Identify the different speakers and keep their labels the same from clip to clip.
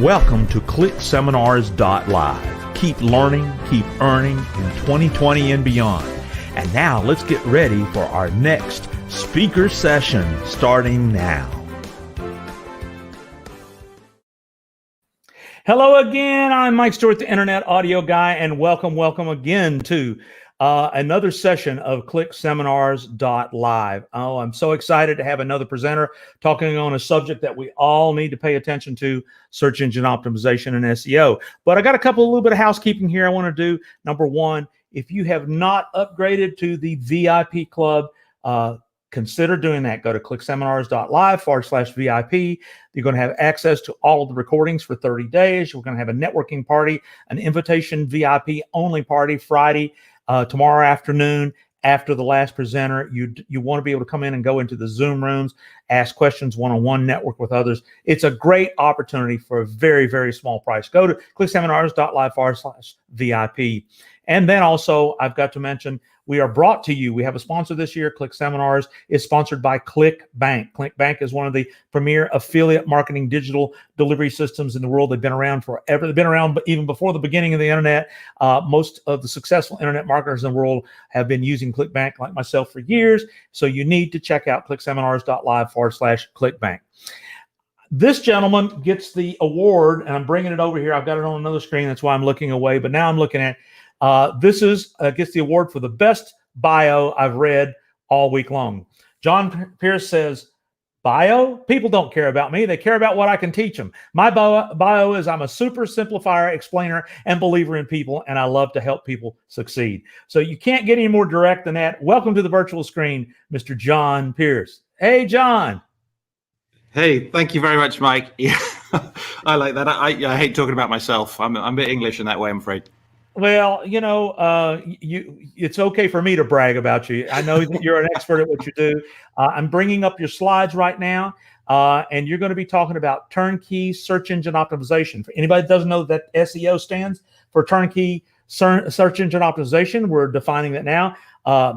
Speaker 1: Welcome to ClickSeminars.live. Keep learning, keep earning in 2020 and beyond. And now let's get ready for our next speaker session starting now. Hello again. I'm Mike Stewart, the Internet Audio Guy, and welcome again to another session of ClickSeminars.live. Oh, I'm so excited to have another presenter talking on a subject that we all need to pay attention to, search engine optimization and SEO. But I got a little bit of housekeeping here I want to do. Number one, if you have not upgraded to the VIP club, consider doing that. Go to clickseminars.live/VIP. You're going to have access to all of the recordings for 30 days. We're going to have a networking party, an invitation VIP only party Friday, tomorrow afternoon after the last presenter. You want to be able to come in and go into the Zoom rooms, ask questions one-on-one, network with others. It's a great opportunity for a very, very small price. Go to clickseminars.live/VIP. And then also, I've got to mention, we are brought to you. We have a sponsor this year. Click Seminars is sponsored by ClickBank. ClickBank is one of the premier affiliate marketing digital delivery systems in the world. They've been around forever. They've been around even before the beginning of the internet. Most of the successful internet marketers in the world have been using ClickBank, like myself, for years. So you need to check out clickseminars.live/ClickBank. This gentleman gets the award, and I'm bringing it over here. I've got it on another screen. That's why I'm looking away. But now I'm looking at this gets the award for the best bio I've read all week long. John Pearce says, bio? People don't care about me. They care about what I can teach them. My bio is I'm a super simplifier, explainer, and believer in people, and I love to help people succeed. So you can't get any more direct than that. Welcome to the virtual screen, Mr. John Pearce. Hey, John.
Speaker 2: Hey, thank you very much, Mike. Yeah, I like that. I hate talking about myself. I'm a bit English in that way, I'm afraid.
Speaker 1: Well, you know, it's okay for me to brag about you. I know that you're an expert at what you do. I'm bringing up your slides right now, and you're going to be talking about turnkey search engine optimization. For anybody that doesn't know that SEO stands for turnkey search engine optimization, we're defining that now.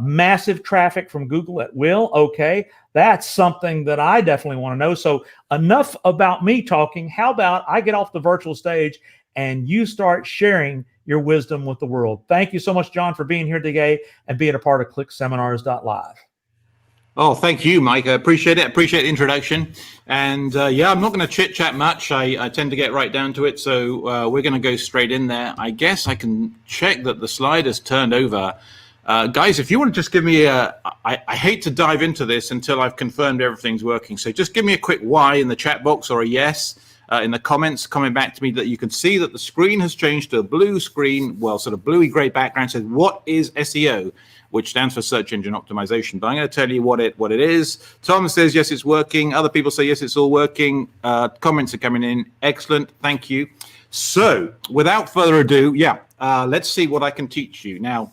Speaker 1: Massive traffic from Google at will. Okay, that's something that I definitely want to know. So enough about me talking. How about I get off the virtual stage and you start sharing your wisdom with the world. Thank you so much, John, for being here today and being a part of ClickSeminars.live.
Speaker 2: Oh, thank you, Mike. I appreciate it. Appreciate the introduction. And yeah, I'm not going to chit-chat much. I tend to get right down to it. So we're going to go straight in there. I guess I can check that the slide is turned over. Guys, if you want to just give me I hate to dive into this until I've confirmed everything's working. So just give me a quick Y in the chat box or a yes. In the comments coming back to me that you can see that the screen has changed to a blue screen, well, sort of bluey gray background, says what is SEO, which stands for search engine optimization. But I'm going to tell you what it is. Tom says yes, it's working. Other people say yes, it's all working. Comments are coming in. Excellent, thank you. So without further ado, let's see what I can teach you now.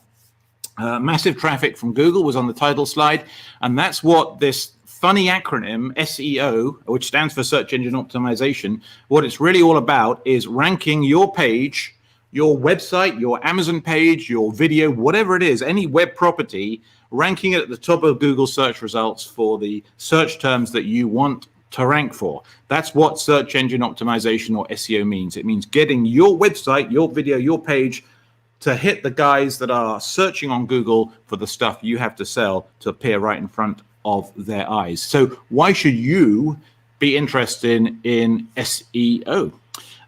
Speaker 2: Massive traffic from Google was on the title slide, and that's what this funny acronym SEO, which stands for search engine optimization, what it's really all about is ranking your page, your website, your Amazon page, your video, whatever it is, any web property, ranking it at the top of Google search results for the search terms that you want to rank for. That's what search engine optimization or SEO means. It means getting your website, your video, your page to hit the guys that are searching on Google for the stuff you have to sell to appear right in front of their eyes. So why should you be interested in SEO?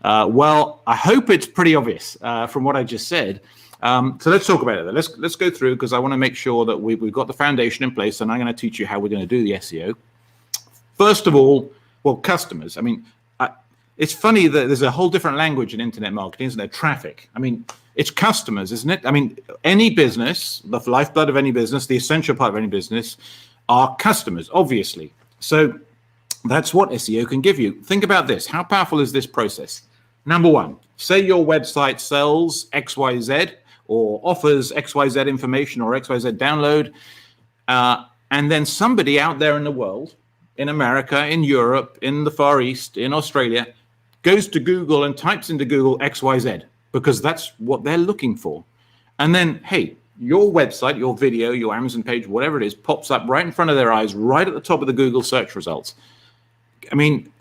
Speaker 2: Well, I hope it's pretty obvious from what I just said. So let's talk about it. Let's go through, because I want to make sure that we've got the foundation in place, and I'm going to teach you how we're going to do the SEO. First of all, well, customers. I mean, it's funny that there's a whole different language in internet marketing, isn't there? Traffic. I mean, it's customers, isn't it? I mean, any business, the lifeblood of any business, the essential part of any business, are customers, obviously. So that's what SEO can give you. Think about this. How powerful is this process? Number one, say your website sells XYZ or offers XYZ information or XYZ download, and then somebody out there in the world, in America, in Europe, in the Far East, in Australia, goes to Google and types into Google XYZ because that's what they're looking for. And then, hey, your website, your video, your Amazon page, whatever it is, pops up right in front of their eyes, right at the top of the Google search results. I mean,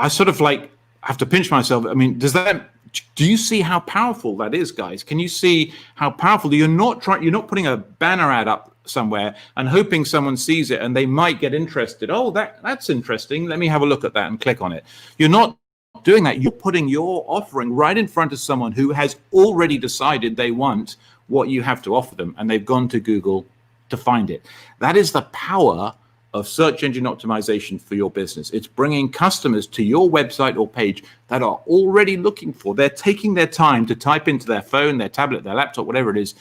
Speaker 2: I sort of like, have to pinch myself. I mean, do you see how powerful that is, guys? Can you see how powerful? You're not putting a banner ad up somewhere and hoping someone sees it and they might get interested. Oh, that's interesting. Let me have a look at that and click on it. You're not doing that. You're putting your offering right in front of someone who has already decided they want what you have to offer them, and they've gone to Google to find it. That is the power of search engine optimization for your business. It's bringing customers to your website or page that are already looking for. They're taking their time to type into their phone, their tablet, their laptop, whatever it is,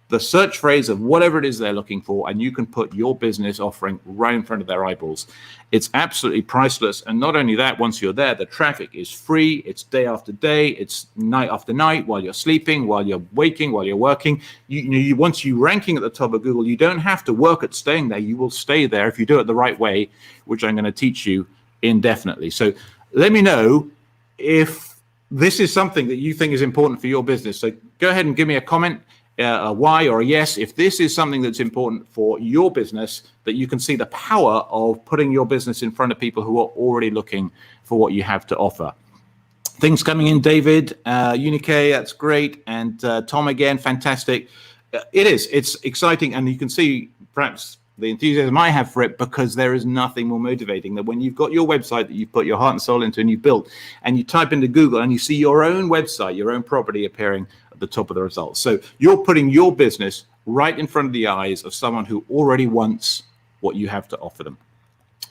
Speaker 2: the search phrase of whatever it is they're looking for, and you can put your business offering right in front of their eyeballs. It's absolutely priceless. And not only that, once you're there, the traffic is free. It's day after day. It's night after night, while you're sleeping, while you're waking, while you're working. Once you're ranking at the top of Google, you don't have to work at staying there. You will stay there if you do it the right way, which I'm going to teach you indefinitely. So let me know if this is something that you think is important for your business. So go ahead and give me a comment. A Y or a yes, if this is something that's important for your business, that you can see the power of putting your business in front of people who are already looking for what you have to offer. Things coming in, David, Unike, that's great. And Tom again, fantastic. It's exciting. And you can see perhaps the enthusiasm I have for it, because there is nothing more motivating than when you've got your website that you've put your heart and soul into and you've built, and you type into Google and you see your own website, your own property appearing at the top of the results. So you're putting your business right in front of the eyes of someone who already wants what you have to offer them.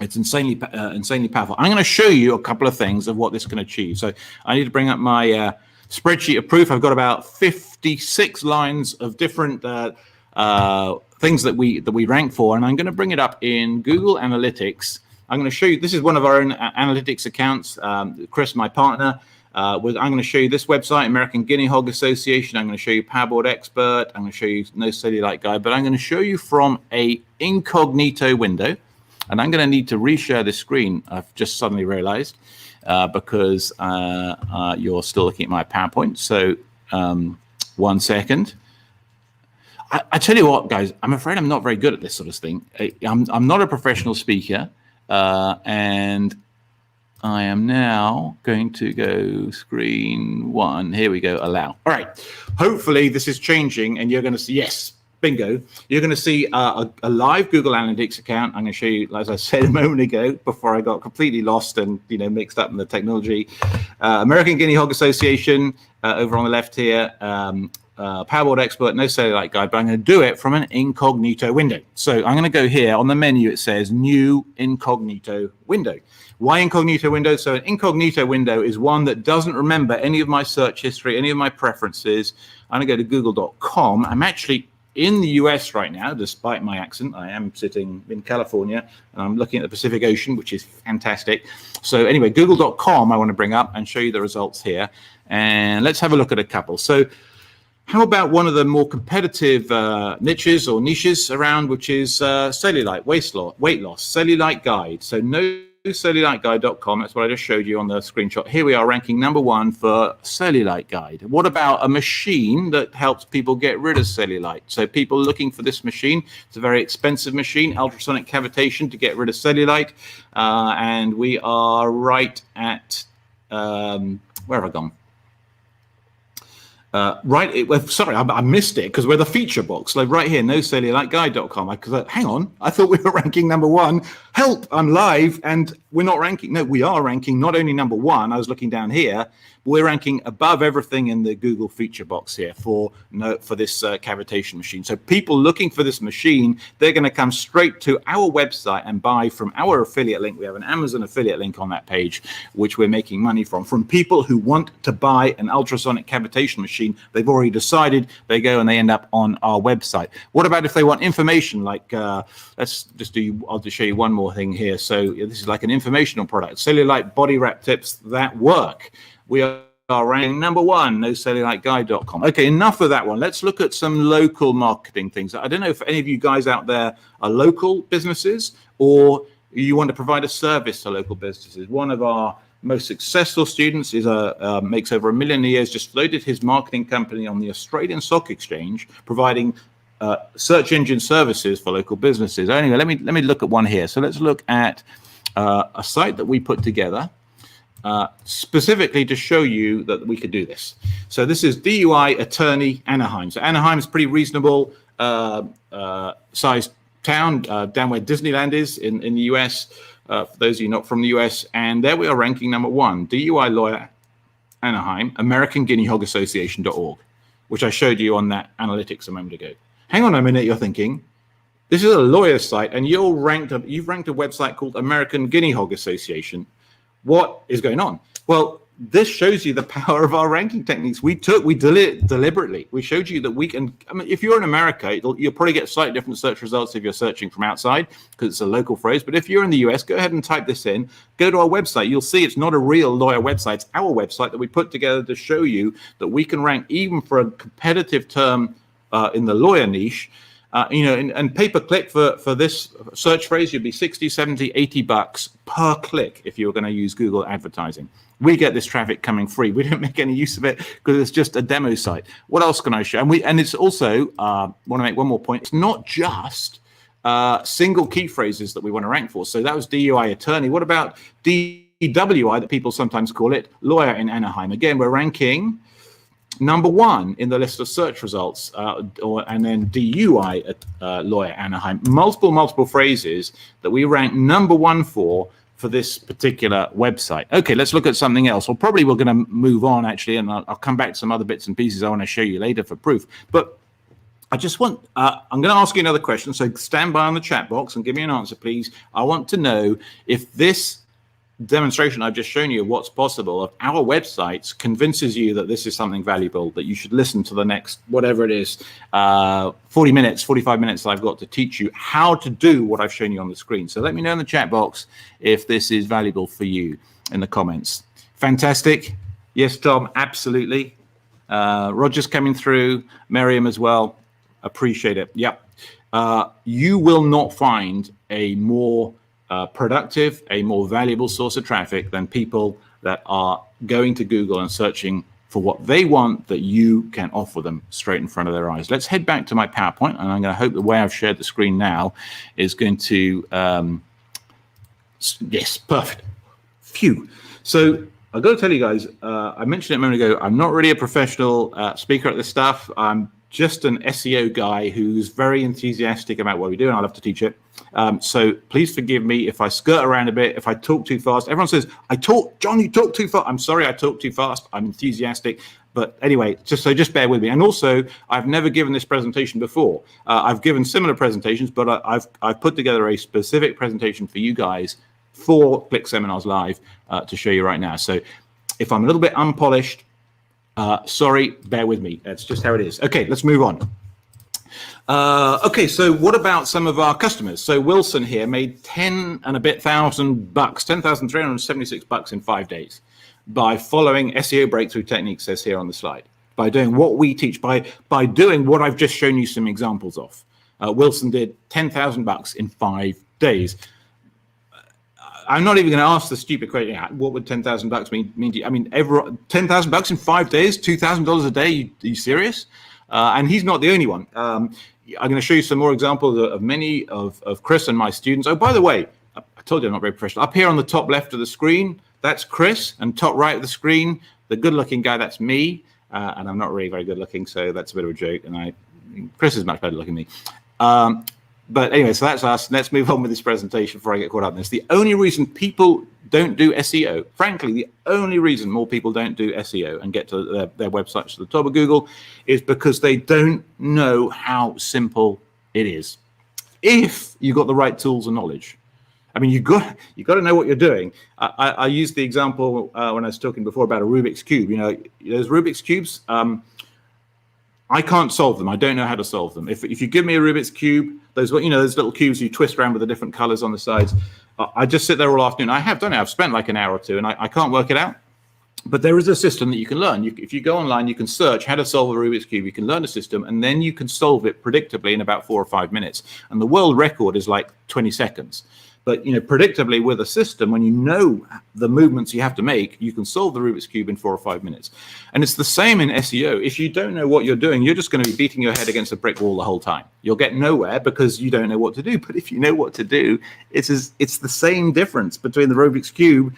Speaker 2: It's insanely powerful. I'm going to show you a couple of things of what this can achieve. So I need to bring up my spreadsheet of proof. I've got about 56 lines of different things that we rank for, and I'm going to bring it up in Google Analytics. I'm going to show you, this is one of our own analytics accounts. Chris, my partner, I'm going to show you this website, American Guinea Hog Association. I'm going to show you Powerboard Expert. I'm going to show you No Cellulite Guide, but I'm going to show you from a incognito window, and I'm going to need to reshare this screen. I've just suddenly realized because you're still looking at my PowerPoint. So 1 second. I tell you what, guys, I'm afraid I'm not very good at this sort of thing. I'm not a professional speaker, and I am now going to go screen 1. Here we go, allow. All right. Hopefully this is changing, and you're going to see, yes, bingo. You're going to see a live Google Analytics account. I'm going to show you, as I said a moment ago, before I got completely lost and mixed up in the technology. American Guinea Hog Association over on the left here. Powerboard Expert, No Cellulite Guide, but I'm going to do it from an incognito window. So I'm going to go here on the menu. It says New Incognito Window. Why incognito window? So an incognito window is one that doesn't remember any of my search history, any of my preferences. I'm going to go to google.com. I'm actually in the US right now, despite my accent. I am sitting in California, and I'm looking at the Pacific Ocean, which is fantastic. So anyway, google.com I want to bring up and show you the results here. And let's have a look at a couple. So how about one of the more competitive niches around, which is cellulite, weight loss, Cellulite Guide. So NoCelluliteGuide.com, that's what I just showed you on the screenshot. Here we are ranking #1 for Cellulite Guide. What about a machine that helps people get rid of cellulite? So people looking for this machine, it's a very expensive machine, ultrasonic cavitation to get rid of cellulite. And we are right at, where have I gone? Sorry, I missed it because we're the feature box. Like right here, NoCelluliteGuide.com. Hang on, I thought we were ranking #1. Help, I'm live and we're not ranking. No, we are ranking not only #1. I was looking down here, but we're ranking above everything in the Google feature box here for this cavitation machine. So people looking for this machine, they're going to come straight to our website and buy from our affiliate link. We have an Amazon affiliate link on that page, which we're making money from people who want to buy an ultrasonic cavitation machine. They've already decided, they go and they end up on our website. What about if they want information like, I'll just show you one more thing here. So this is like an informational product, cellulite body wrap tips that work. We are ranking #1, NoCelluliteGuide.com. Okay, enough of that one. Let's look at some local marketing things. I don't know if any of you guys out there are local businesses or you want to provide a service to local businesses. One of our most successful students is makes over $1 million a year, has just floated his marketing company on the Australian Stock Exchange, providing search engine services for local businesses. Anyway, let me look at one here. So let's look at a site that we put together. specifically to show you that we could do this. So this is DUI attorney Anaheim. So Anaheim is pretty reasonable sized town down where Disneyland is in the US, for those of you not from the US. And there we are ranking number 1, DUI lawyer Anaheim, AmericanGuineaHogAssociation.org, which I showed you on that analytics a moment ago. Hang on a minute, you're thinking. This is a lawyer site, and you've ranked a website called American Guinea Hog Association. What is going on? Well, this shows you the power of our ranking techniques. We deliberately. We showed you that we can. I mean, if you're in America, you'll probably get slightly different search results if you're searching from outside because it's a local phrase. But if you're in the US, go ahead and type this in. Go to our website. You'll see it's not a real lawyer website. It's our website that we put together to show you that we can rank even for a competitive term in the lawyer niche. And pay-per-click for this search phrase, you'd be 60, 70, 80 bucks per click if you were going to use Google advertising. We get this traffic coming free. We don't make any use of it because it's just a demo site. What else can I show? And it's also, want to make one more point. It's not just single key phrases that we want to rank for. So that was DUI attorney. What about DWI that people sometimes call it, lawyer in Anaheim? Again, we're ranking number 1 in the list of search results, and then DUI lawyer Anaheim. Multiple phrases that we rank number 1 for this particular website. Okay, let's look at something else. We're going to move on actually, and I'll come back to some other bits and pieces I want to show you later for proof. But I just want, I'm going to ask you another question. So stand by on the chat box and give me an answer, please. I want to know if this demonstration I've just shown you of what's possible of our websites convinces you that this is something valuable, that you should listen to the next, whatever it is, 40 minutes, 45 minutes that I've got to teach you how to do what I've shown you on the screen. So let me know in the chat box if this is valuable for you in the comments. Fantastic. Yes, Tom, absolutely. Roger's coming through, Miriam as well. Appreciate it. Yep. You will not find a more productive, a more valuable source of traffic than people that are going to Google and searching for what they want that you can offer them straight in front of their eyes. Let's head back to my PowerPoint, and I'm going to hope the way I've shared the screen now is going to, yes, perfect. Phew. So I've got to tell you guys, I mentioned it a moment ago, I'm not really a professional speaker at this stuff. I'm just an SEO guy who's very enthusiastic about what we do, and I love to teach it. So please forgive me if I skirt around a bit, if I talk too fast. Everyone says, John, you talk too fast. I'm sorry, I talk too fast. I'm enthusiastic. But anyway, just bear with me. And also, I've never given this presentation before. I've given similar presentations, but I've put together a specific presentation for you guys for Click Seminars Live to show you right now. So if I'm a little bit unpolished, sorry, bear with me. That's just how it is. Okay, let's move on. Okay, so what about some of our customers? So Wilson here made 10 and a bit thousand bucks, 10,376 bucks in 5 days by following SEO breakthrough techniques, says here on the slide, by doing what we teach, by doing what I've just shown you some examples of. Wilson did 10,000 bucks in 5 days. I'm not even going to ask the stupid question. What would 10,000 bucks mean to you? I mean, 10,000 bucks in 5 days, $2,000 a day. Are you serious? And he's not the only one. I'm going to show you some more examples of many of Chris and my students. Oh, by the way, I told you I'm not very professional. Up here on the top left of the screen, that's Chris, and top right of the screen, the good-looking guy, that's me. And I'm not really very good-looking, so that's a bit of a joke. And Chris is much better looking than me. But anyway, so that's us. Let's move on with this presentation before I get caught up in this. The only reason people don't do SEO, frankly, the only reason more people don't do SEO and get to their websites to the top of Google is because they don't know how simple it is. If you got the right tools and knowledge. I mean, you got to know what you're doing. I used the example when I was talking before about a Rubik's Cube. You know, those Rubik's Cubes, I can't solve them. I don't know how to solve them. If you give me a Rubik's Cube, those little cubes you twist around with the different colors on the sides, I just sit there all afternoon. I have done it. I've spent like an hour or two, and I can't work it out. But there is a system that you can learn. If you go online, you can search how to solve a Rubik's Cube. You can learn a system, and then you can solve it predictably in about 4 or 5 minutes. And the world record is like 20 seconds. But predictably with a system, when you know the movements you have to make, you can solve the Rubik's Cube in 4 or 5 minutes. And it's the same in SEO. If you don't know what you're doing, you're just going to be beating your head against a brick wall the whole time. You'll get nowhere because you don't know what to do. But if you know what to do, it's the same difference between the Rubik's Cube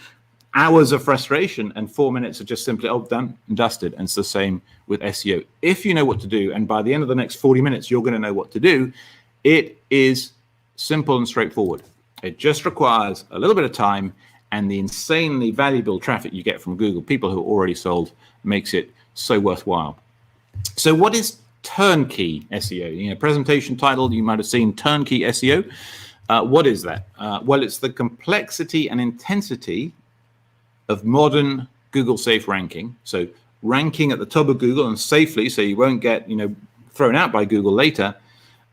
Speaker 2: hours of frustration and 4 minutes of just simply, oh, done and dusted. And it's the same with SEO. If you know what to do, and by the end of the next 40 minutes, you're going to know what to do, it is simple and straightforward. It just requires a little bit of time, and the insanely valuable traffic you get from Google, people who are already sold, makes it so worthwhile. So what is Turn-Key SEO? You know, presentation title, you might have seen Turn-Key SEO. What is that? Well, it's the complexity and intensity of modern Google safe ranking. So ranking at the top of Google and safely, so you won't get, you know, thrown out by Google later,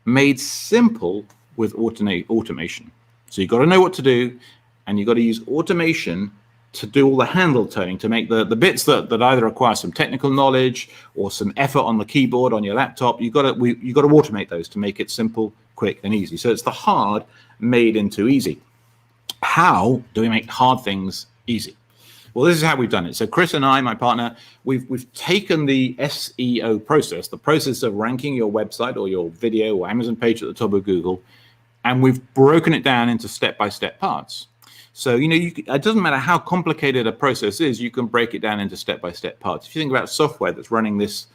Speaker 2: made simple with automation. So you've got to know what to do, and you've got to use automation to do all the handle turning, to make the bits that either require some technical knowledge or some effort on the keyboard on your laptop. You've got to automate those to make it simple, quick, and easy. So it's the hard made into easy. How do we make hard things easy? Well, this is how we've done it. So Chris and I, my partner, we've taken the SEO process, the process of ranking your website or your video or Amazon page at the top of Google, and we've broken it down into step-by-step parts. So, you know, it doesn't matter how complicated a process is, you can break it down into step-by-step parts. If you think about software that's running this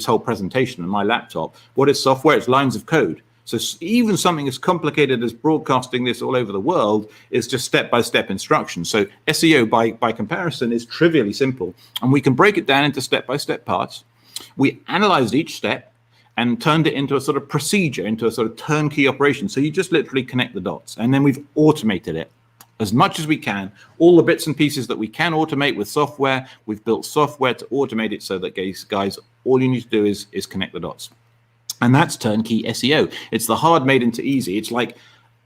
Speaker 2: whole presentation on my laptop, what is software? It's lines of code. So even something as complicated as broadcasting this all over the world is just step-by-step instructions. So SEO, by comparison, is trivially simple, and we can break it down into step-by-step parts. We analyzed each step and turned it into a sort of procedure, into a sort of turnkey operation. So you just literally connect the dots, and then we've automated it as much as we can. All the bits and pieces that we can automate with software, we've built software to automate it so that, guys, all you need to do is connect the dots. And that's Turnkey SEO. It's the hard made into easy. It's like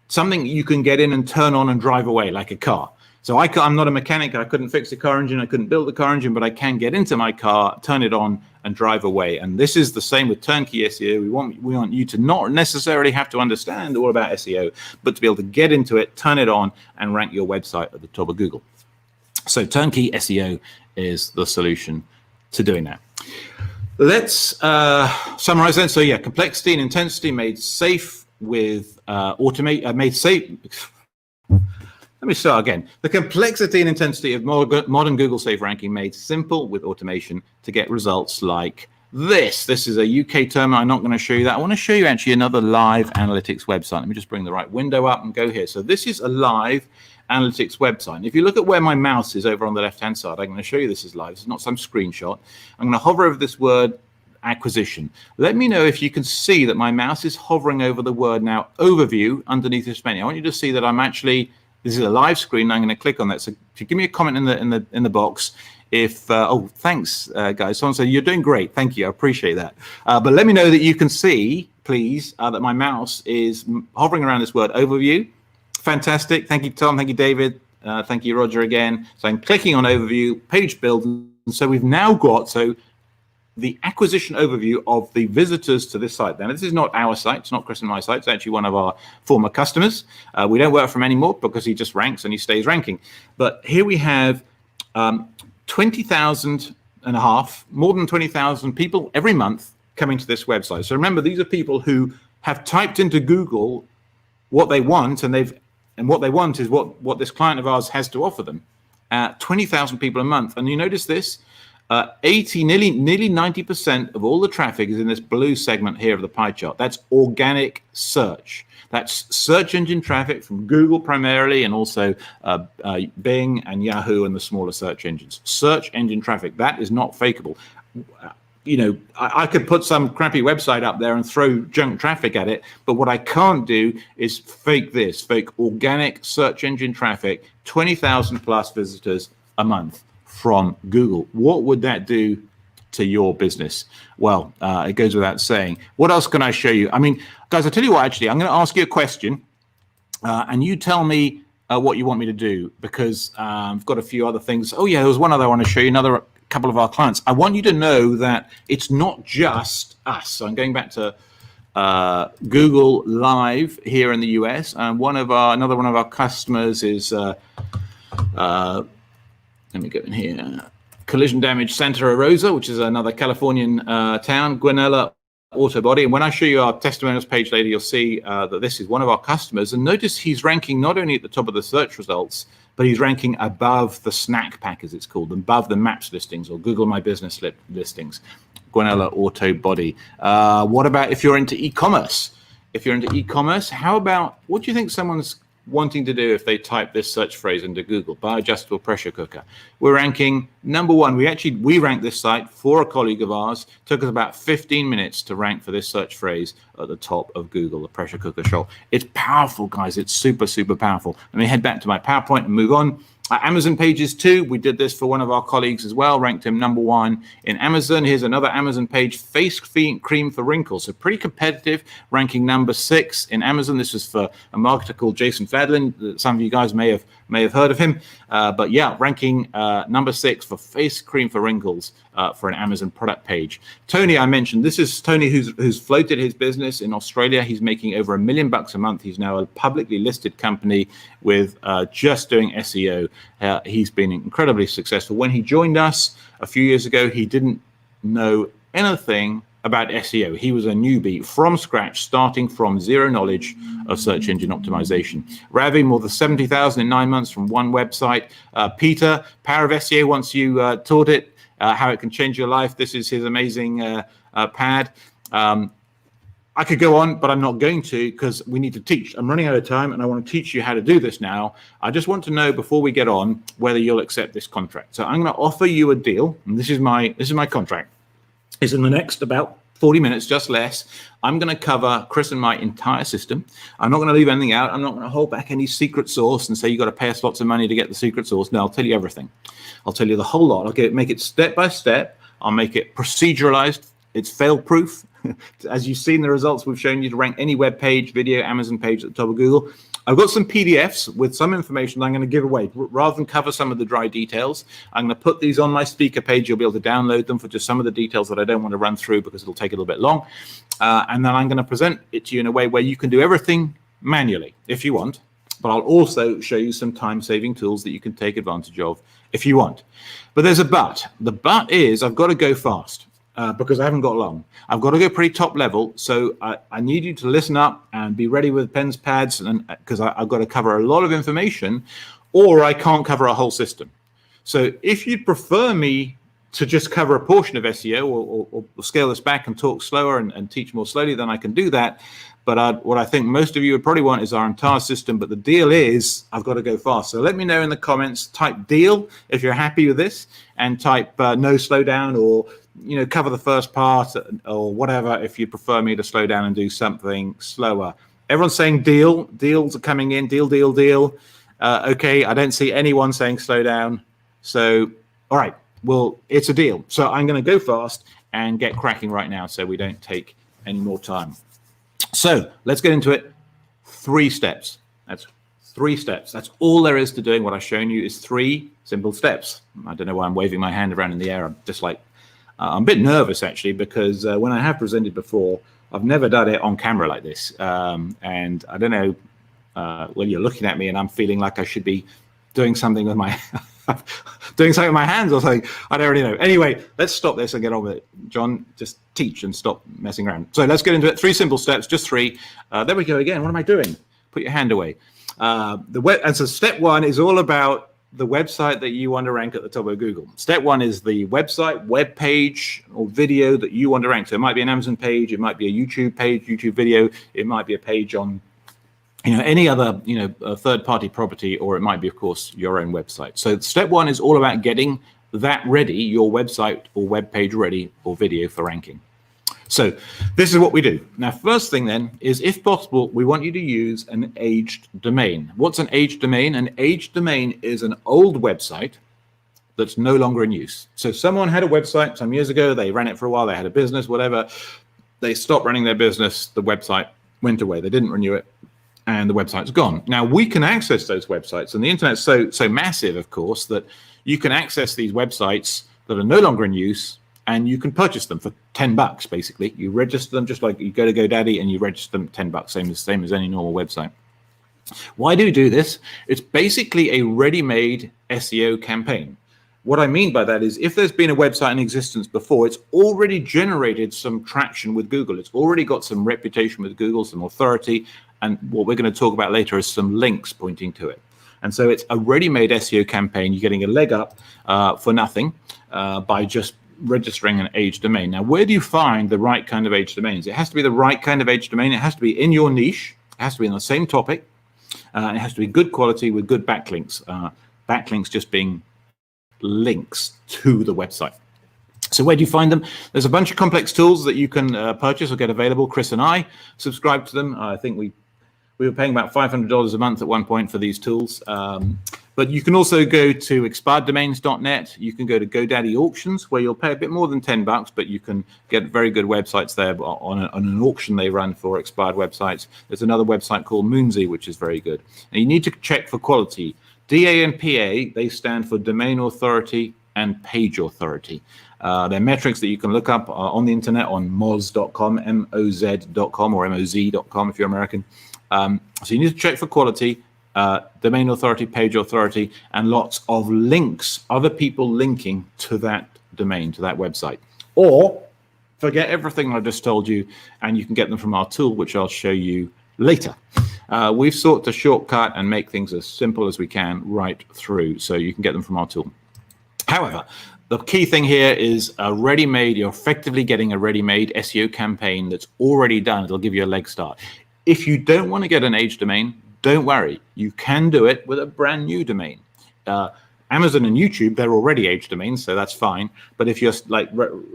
Speaker 2: something you can get in and turn on and drive away, like a car. So I'm not a mechanic. I couldn't fix the car engine. I couldn't build the car engine, but I can get into my car, turn it on, and drive away. And this is the same with Turnkey SEO. We want you to not necessarily have to understand all about SEO, but to be able to get into it, turn it on, and rank your website at the top of Google. So Turnkey SEO is the solution to doing that. Let's summarize then. So yeah, complexity and intensity made safe with made safe. Let me start again. The complexity and intensity of modern Google safe ranking made simple with automation to get results like this. This is a UK term. I'm not going to show you that. I want to show you actually another live analytics website. Let me just bring the right window up and go here. So this is a live analytics website. And if you look at where my mouse is over on the left-hand side, I'm going to show you this is live. This is not some screenshot. I'm going to hover over this word acquisition. Let me know if you can see that my mouse is hovering over the word now overview underneath this menu. I want you to see that I'm actually, this is a live screen. I'm going to click on that. So give me a comment in the box. If oh, thanks guys. Someone said you're doing great. Thank you. I appreciate that. But let me know that you can see, please, that my mouse is hovering around this word overview. Fantastic. Thank you, Tom. Thank you, David. Thank you, Roger, again. So I'm clicking on overview, page build. And so we've now got the acquisition overview of the visitors to this site. Now, this is not our site. It's not Chris and my site. It's actually one of our former customers. We don't work for him anymore because he just ranks and he stays ranking. But here we have 20,000 and a half, more than 20,000 people every month coming to this website. So remember, these are people who have typed into Google what they want, and what they want is what this client of ours has to offer them. 20,000 people a month. And you notice this, nearly 90% of all the traffic is in this blue segment here of the pie chart. That's organic search. That's search engine traffic from Google primarily, and also Bing and Yahoo and the smaller search engines. Search engine traffic, that is not fakeable. You know, I could put some crappy website up there and throw junk traffic at it, but what I can't do is fake organic search engine traffic, 20,000 plus visitors a month from Google. What would that do to your business? Well, it goes without saying. What else can I show you? I mean, guys, I'll tell you what, actually, I'm going to ask you a question, and you tell me what you want me to do, because I've got a few other things. Oh, yeah, there was one other I want to show you, another couple of our clients. I want you to know that it's not just us. So I'm going back to Google Live here in the US, and another one of our customers is let me go in here, Collision Damage Santa Rosa, which is another Californian town, Guanella Auto Body. And when I show you our testimonials page later, you'll see that this is one of our customers. And notice he's ranking not only at the top of the search results, but he's ranking above the snack pack, as it's called, above the Maps listings or Google My Business listings. Guanella Auto Body. What about if you're into e-commerce? If you're into e-commerce, how about, what do you think someone's wanting to do if they type this search phrase into Google? Bioadjustable pressure cooker. We're ranking number one. We ranked this site for a colleague of ours. It took us about 15 minutes to rank for this search phrase at the top of Google, the pressure cooker shop. It's powerful, guys. It's super, super powerful. Let me head back to my PowerPoint and move on. Amazon pages too. We did this for one of our colleagues as well, ranked him number one in Amazon. Here's another Amazon page, face cream for wrinkles. So pretty competitive, ranking number 6 in Amazon. This is for a marketer called Jason Fadlin. Some of you guys may have heard of him. But yeah, ranking number 6 for face cream for wrinkles for an Amazon product page. Tony, I mentioned, this is Tony who's floated his business in Australia. He's making over $1 million a month. He's now a publicly listed company with just doing SEO. He's been incredibly successful. When he joined us a few years ago, he didn't know anything about SEO. He was a newbie from scratch, starting from zero knowledge of search engine optimization. Ravi, more than 70,000 in 9 months from one website. Peter, Power of SEO, once you taught it, how it can change your life. This is his amazing pad. I could go on, but I'm not going to because we need to teach. I'm running out of time and I want to teach you how to do this now. I just want to know before we get on whether you'll accept this contract. So I'm going to offer you a deal, and this is my contract. It's in the next about 40 minutes, just less. I'm going to cover Chris and my entire system. I'm not going to leave anything out. I'm not going to hold back any secret sauce and say you got to pay us lots of money to get the secret sauce. No, I'll tell you everything. I'll tell you the whole lot. I'll make it step by step. I'll make it proceduralized. It's fail-proof. As you've seen, the results we've shown you to rank any web page, video, Amazon page at the top of Google. I've got some PDFs with some information that I'm going to give away. Rather than cover some of the dry details, I'm going to put these on my speaker page. You'll be able to download them for just some of the details that I don't want to run through because it'll take a little bit long. And then I'm going to present it to you in a way where you can do everything manually if you want. But I'll also show you some time-saving tools that you can take advantage of if you want. But there's a but. The but is I've got to go fast. Because I haven't got long. I've got to go pretty top level. So I need you to listen up and be ready with pens, pads, and because I've got to cover a lot of information, or I can't cover a whole system. So if you'd prefer me to just cover a portion of SEO or scale this back and talk slower and teach more slowly, then I can do that. But what I think most of you would probably want is our entire system. But the deal is I've got to go fast. So let me know in the comments, type deal if you're happy with this, and type no slowdown, or cover the first part or whatever if you prefer me to slow down and do something slower. Everyone's saying deal. Deals are coming in. Deal. Okay, I don't see anyone saying slow down. So, all right, well, it's a deal. So I'm going to go fast and get cracking right now so we don't take any more time. So let's get into it. 3 steps. That's 3 steps. That's all there is to doing. What I've shown you is 3 simple steps. I don't know why I'm waving my hand around in the air. I'm just like, I'm a bit nervous actually, because when I have presented before, I've never done it on camera like this. And I don't know, well, you're looking at me and I'm feeling like I should be doing something with my hands or something. I don't really know. Anyway, let's stop this and get on with it. John, just teach and stop messing around. So let's get into it. 3 simple steps, just 3. There we go again. What am I doing? Put your hand away. And so step 1 is all about the website that you want to rank at the top of Google. Step 1 is the website, web page, or video that you want to rank. So it might be an Amazon page, it might be a YouTube page, YouTube video, it might be a page on any other third-party property, or it might be, of course, your own website. So step 1 is all about getting that ready, your website or web page ready or video for ranking. So this is what we do. Now, first thing then is, if possible, we want you to use an aged domain. What's an aged domain? An aged domain is an old website that's no longer in use. So someone had a website some years ago, they ran it for a while, they had a business, whatever. They stopped running their business, the website went away, they didn't renew it, and the website's gone. Now, we can access those websites, and the internet's so massive, of course, that you can access these websites that are no longer in use, and you can purchase them for $10, basically. You register them just like you go to GoDaddy and you register them $10, same as any normal website. Why do we do this? It's basically a ready-made SEO campaign. What I mean by that is, if there's been a website in existence before, it's already generated some traction with Google. It's already got some reputation with Google, some authority, and what we're going to talk about later is some links pointing to it. And so it's a ready-made SEO campaign. You're getting a leg up for nothing by just registering an age domain. Now, where do you find the right kind of age domains? It has to be the right kind of age domain. It has to be in your niche. It has to be in the same topic. It has to be good quality with good backlinks. Backlinks just being links to the website. So where do you find them? There's a bunch of complex tools that you can purchase or get available. Chris and I subscribe to them. I think we were paying about $500 a month at one point for these tools. But you can also go to expireddomains.net. You can go to GoDaddy Auctions, where you'll pay a bit more than $10, but you can get very good websites there on an auction they run for expired websites. There's another website called Moonsey, which is very good. And you need to check for quality. DA and PA, they stand for Domain Authority and Page Authority. They're metrics that you can look up on the internet on moz.com, moz.com, or moz.com if you're American. So you need to check for quality, domain authority, page authority, and lots of links, other people linking to that domain, to that website. Or forget everything I just told you, and you can get them from our tool, which I'll show you later. We've sought to shortcut and make things as simple as we can right through, so you can get them from our tool. However, the key thing here is a ready-made, you're effectively getting a ready-made SEO campaign that's already done. It'll give you a leg start. If you don't want to get an age domain, don't worry. You can do it with a brand new domain. Amazon and YouTube, they're already age domains, so that's fine. But if you're like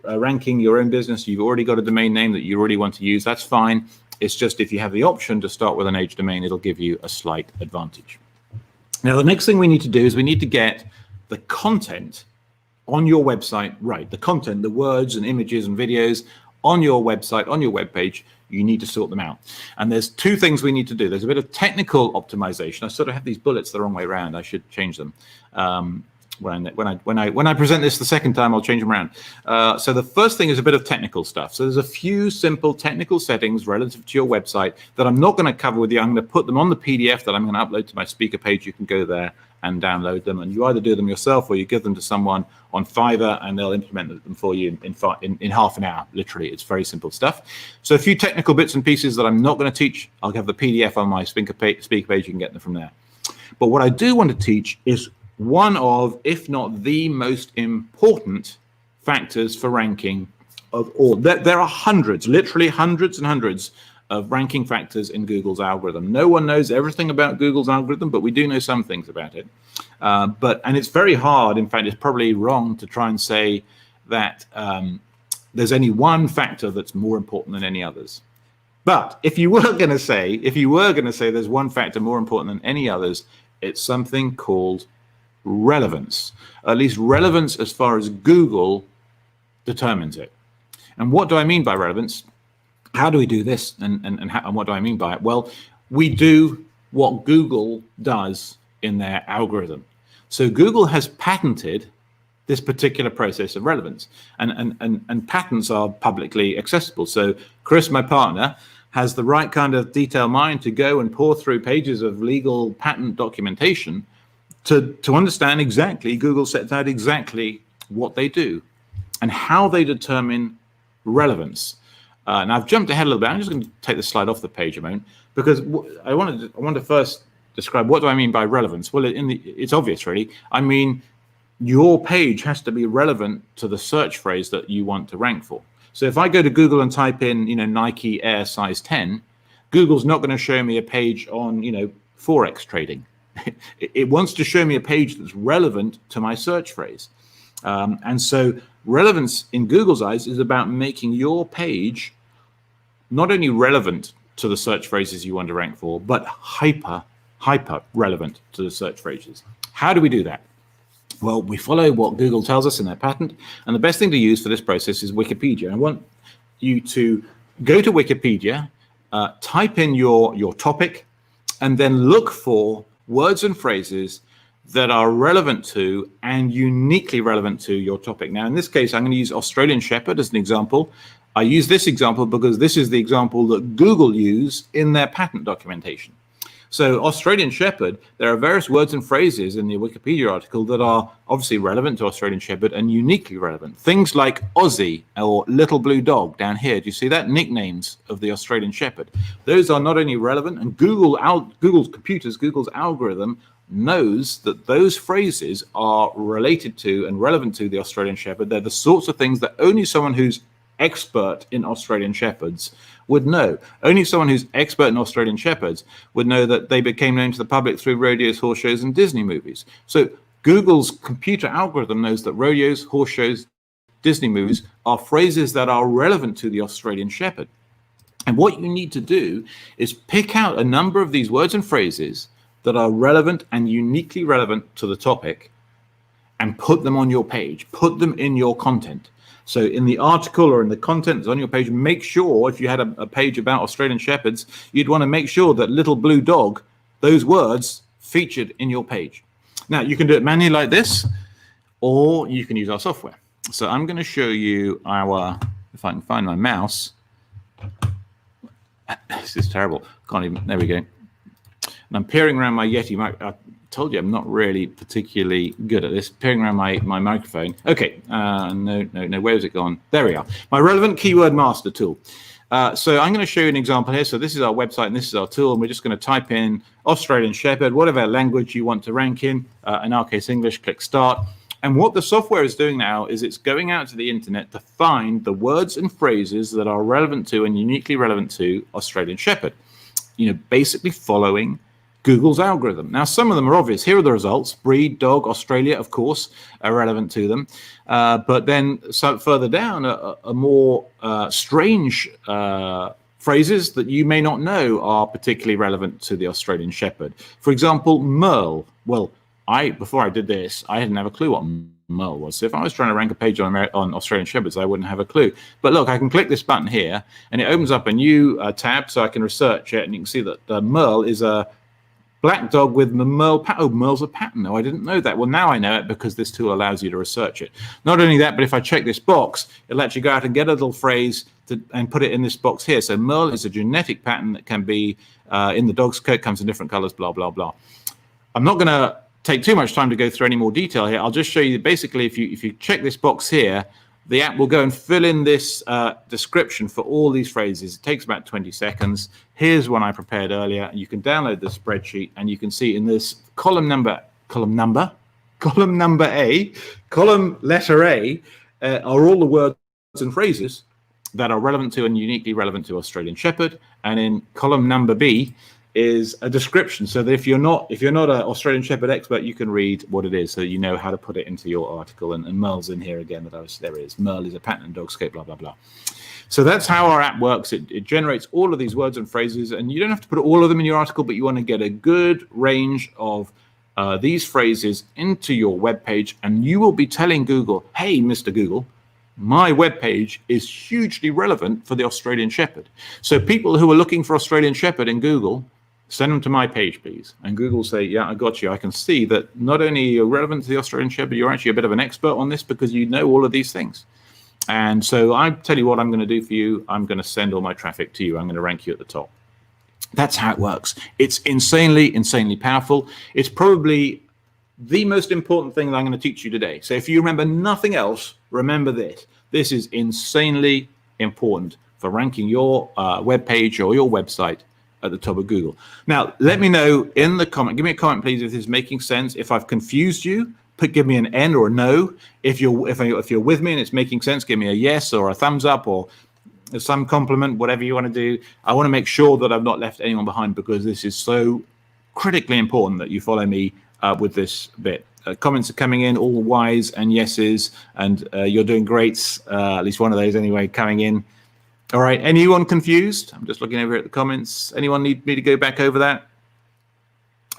Speaker 2: ranking your own business, you've already got a domain name that you already want to use, that's fine. It's just if you have the option to start with an age domain, it'll give you a slight advantage. Now, the next thing we need to do is we need to get the content on your website right. The content, the words and images and videos on your website, on your web page, you need to sort them out. And there's two things we need to do. There's a bit of technical optimization. I sort of have these bullets the wrong way around. I should change them. When I present this the second time, I'll change them around. So the first thing is a bit of technical stuff. So there's a few simple technical settings relative to your website that I'm not going to cover with you. I'm going to put them on the PDF that I'm going to upload to my speaker page. You can go there and download them, and you either do them yourself or you give them to someone on Fiverr and they'll implement them for you in half an hour. Literally, it's very simple stuff. So a few technical bits and pieces that I'm not going to teach. I'll have the PDF on my speaker page. You can get them from there. But what I do want to teach is one of, if not the most important factors for ranking of all. There are hundreds, literally hundreds and hundreds of ranking factors in Google's algorithm. No one knows everything about Google's algorithm, but we do know some things about it. And it's very hard. In fact, it's probably wrong to try and say that there's any one factor that's more important than any others. But if you were going to say there's one factor more important than any others, it's something called relevance. At least relevance as far as Google determines it. And what do I mean by relevance? How do we do this? And what do I mean by it? Well, we do what Google does in their algorithm. So Google has patented this particular process of relevance, and patents are publicly accessible. So Chris, my partner, has the right kind of detailed mind to go and pour through pages of legal patent documentation to understand exactly, Google sets out exactly what they do and how they determine relevance. Now I've jumped ahead a little bit. I'm just going to take the slide off the page a moment because I want to first describe what do I mean by relevance. Well, it's obvious, really. I mean, your page has to be relevant to the search phrase that you want to rank for. So if I go to Google and type in, Nike Air size 10, Google's not going to show me a page on, Forex trading. It wants to show me a page that's relevant to my search phrase. And so relevance in Google's eyes is about making your page not only relevant to the search phrases you want to rank for, but hyper relevant to the search phrases. How do we do that? Well, we follow what Google tells us in their patent, and the best thing to use for this process is Wikipedia. I want you to go to Wikipedia, type in your topic, and then look for words and phrases that are relevant to and uniquely relevant to your topic. Now, in this case, I'm going to use Australian Shepherd as an example. I use this example because this is the example that Google use in their patent documentation. So Australian Shepherd, there are various words and phrases in the Wikipedia article that are obviously relevant to Australian Shepherd and uniquely relevant. Things like Aussie or Little Blue Dog down here. Do you see that? Nicknames of the Australian Shepherd. Those are not only relevant, and Google's computers, Google's algorithm knows that those phrases are related to and relevant to the Australian Shepherd. They're the sorts of things that only someone who's expert in Australian Shepherds would know. Only someone who's expert in Australian Shepherds would know that they became known to the public through rodeos, horse shows, and Disney movies. So Google's computer algorithm knows that rodeos, horse shows, Disney movies are phrases that are relevant to the Australian Shepherd. And what you need to do is pick out a number of these words and phrases that are relevant and uniquely relevant to the topic and put them on your page, put them in your content. So in the article or in the content that's on your page, make sure if you had a page about Australian Shepherds, you'd want to make sure that little blue dog, those words featured in your page. Now you can do it manually like this, or you can use our software. So I'm going to show you our, if I can find my mouse. This is terrible. Can't even, there we go. And I'm peering around my Yeti mic. I told you I'm not really particularly good at this. Peering around my microphone. Okay, no, where has it gone? There we are. My relevant keyword master tool. So I'm going to show you an example here. So this is our website and this is our tool. And we're just going to type in Australian Shepherd, whatever language you want to rank in our case, English, click start. And what the software is doing now is it's going out to the internet to find the words and phrases that are relevant to and uniquely relevant to Australian Shepherd. You know, basically following Google's algorithm. Now, some of them are obvious. Here are the results. Breed, dog, Australia, of course, are relevant to them. But then so further down are more strange phrases that you may not know are particularly relevant to the Australian Shepherd. For example, Merle. Well, before I did this, I didn't have a clue what Merle was. So if I was trying to rank a page on Australian Shepherds, I wouldn't have a clue. But look, I can click this button here, and it opens up a new tab, so I can research it, and you can see that Merle is a black dog with the Merle pattern. Oh, Merle's a pattern. No, I didn't know that. Well, now I know it because this tool allows you to research it. Not only that, but if I check this box, it'll actually go out and get a little phrase and put it in this box here. So Merle is a genetic pattern that can be in the dog's coat, comes in different colors, blah, blah, blah. I'm not going to take too much time to go through any more detail here. I'll just show you basically if you check this box here, the app will go and fill in this description for all these phrases. It takes about 20 seconds. Here's one I prepared earlier. You can download the spreadsheet and you can see in this column letter A are all the words and phrases that are relevant to and uniquely relevant to Australian Shepherd. And in column number B is a description, so that if you're not an Australian Shepherd expert, you can read what it is, so you know how to put it into your article. And Merle's in here again. There is Merle is a pattern dog scope, blah blah blah. So that's how our app works. It generates all of these words and phrases, and you don't have to put all of them in your article, but you want to get a good range of these phrases into your web page, and you will be telling Google, "Hey, Mr. Google, my web page is hugely relevant for the Australian Shepherd." So people who are looking for Australian Shepherd in Google, send them to my page, please. And Google say, yeah, I got you. I can see that not only are you relevant to the Australian Shepherd, you're actually a bit of an expert on this because you know all of these things. And so I tell you what I'm going to do for you. I'm going to send all my traffic to you. I'm going to rank you at the top. That's how it works. It's insanely, insanely powerful. It's probably the most important thing that I'm going to teach you today. So if you remember nothing else, remember this. This is insanely important for ranking your web page or your website at the top of Google. Now, let me know in the comment. Give me a comment, please, if this is making sense. If I've confused you, give me an N or a no. If you're with me and it's making sense, give me a yes or a thumbs up or some compliment, whatever you want to do. I want to make sure that I've not left anyone behind because this is so critically important that you follow me with this bit. Comments are coming in, all Y's and yeses, and you're doing great. At least one of those anyway coming in. All right, anyone confused? I'm just looking over at the comments. Anyone need me to go back over that?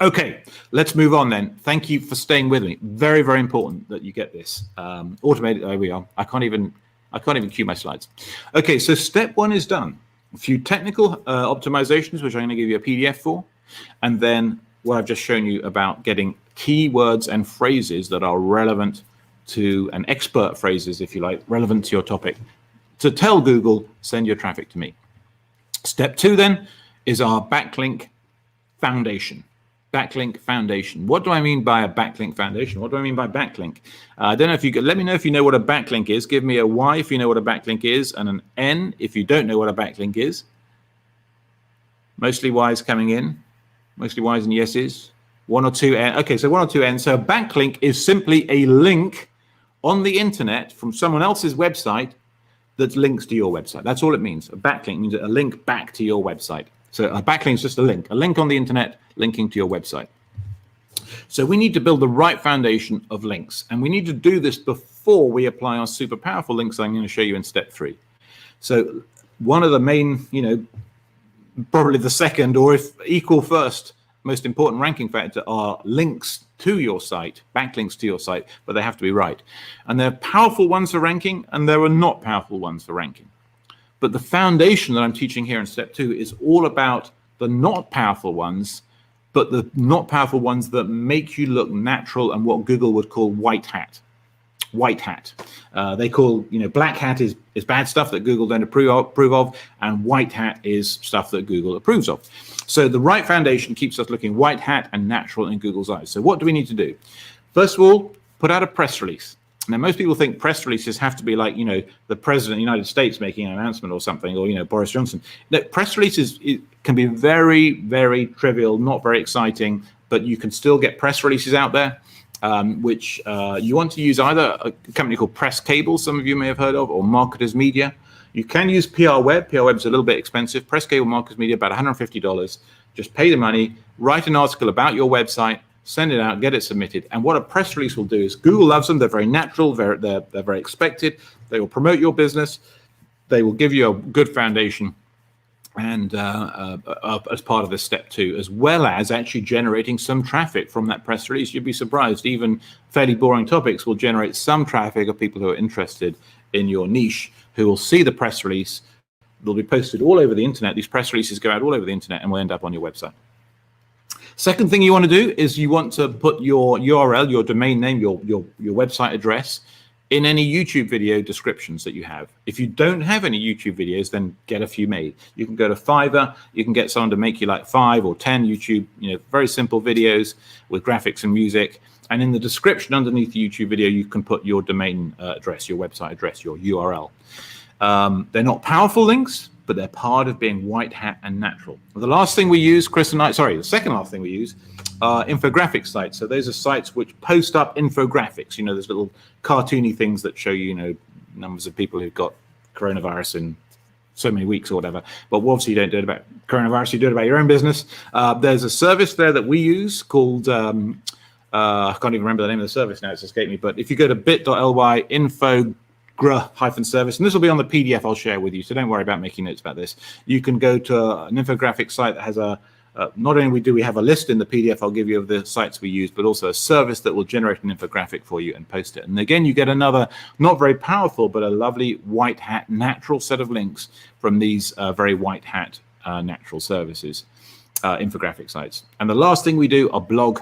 Speaker 2: Okay, let's move on then. Thank you for staying with me. Very, very important that you get this. Automated, there we are. I can't even cue my slides. Okay, so step one is done. A few technical optimizations, which I'm going to give you a PDF for, and then what I've just shown you about getting keywords and phrases that are relevant to, and expert phrases, if you like, relevant to your topic, to tell Google, send your traffic to me. Step two then is our backlink foundation. Backlink foundation. What do I mean by a backlink foundation? What do I mean by backlink? I don't know if you could let me know if you know what a backlink is. Give me a Y if you know what a backlink is, and an N if you don't know what a backlink is. Mostly Y's coming in. Mostly Y's and yeses. One or two N. Okay, so one or two N. So a backlink is simply a link on the internet from someone else's website that links to your website. That's all it means. A backlink means a link back to your website. So a backlink is just a link on the internet linking to your website. So we need to build the right foundation of links, and we need to do this before we apply our super powerful links I'm going to show you in step 3. So one of the main, probably the second or if equal first most important ranking factor are links to your site, backlinks to your site, but they have to be right. And there are powerful ones for ranking, and there are not powerful ones for ranking. But the foundation that I'm teaching here in step 2 is all about the not powerful ones, but the not powerful ones that make you look natural and what Google would call white hat. White hat. They call, black hat is bad stuff that Google don't approve of, and white hat is stuff that Google approves of. So the right foundation keeps us looking white hat and natural in Google's eyes. So what do we need to do? First of all, put out a press release. Now, most people think press releases have to be like, the president of the United States making an announcement or something, or, Boris Johnson. No, press releases can be very, very trivial, not very exciting, but you can still get press releases out there, which you want to use either a company called Press Cable, some of you may have heard of, or Marketers Media. You can use PR Web. PR Web's a little bit expensive. Press Cable, Marketers Media, about $150. Just pay the money, write an article about your website, send it out, get it submitted. And what a press release will do is Google loves them. They're very natural. They're very expected. They will promote your business. They will give you a good foundation, and as part of this step 2, as well as actually generating some traffic from that press release. You'd be surprised, even fairly boring topics will generate some traffic of people who are interested in your niche, who will see the press release. They'll be posted all over the internet. These press releases go out all over the internet and will end up on your website. Second thing you want to do is you want to put your URL, your domain name, your website address in any YouTube video descriptions that you have. If you don't have any YouTube videos, then get a few made. You can go to Fiverr. You can get someone to make you like 5 or 10 YouTube, very simple videos with graphics and music. And in the description underneath the YouTube video, you can put your domain address, your website address, your URL. They're not powerful links, but they're part of being white hat and natural. The last thing we use, the second last thing we use are infographic sites. So those are sites which post up infographics. There's little cartoony things that show you, numbers of people who've got coronavirus in so many weeks or whatever. But obviously you don't do it about coronavirus, you do it about your own business. There's a service there that we use called, I can't even remember the name of the service now, it's escaped me. But if you go to bit.ly infogra-service, and this will be on the PDF I'll share with you, so don't worry about making notes about this. You can go to an infographic site that has not only do we have a list in the PDF I'll give you of the sites we use, but also a service that will generate an infographic for you and post it. And again, you get another not very powerful, but a lovely white hat natural set of links from these very white hat natural services, infographic sites. And the last thing we do are blog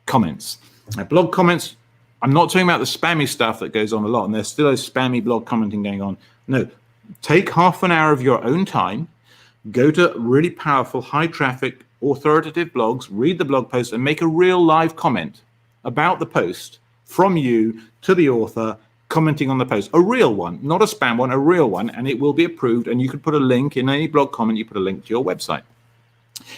Speaker 2: comments. Now, blog comments, I'm not talking about the spammy stuff that goes on a lot, and there's still a spammy blog commenting going on. No, take half an hour of your own time, go to really powerful, high traffic, authoritative blogs, read the blog post, and make a real live comment about the post from you to the author, commenting on the post. A real one, not a spam one, a real one, and it will be approved. And you can put a link in any blog comment, you put a link to your website.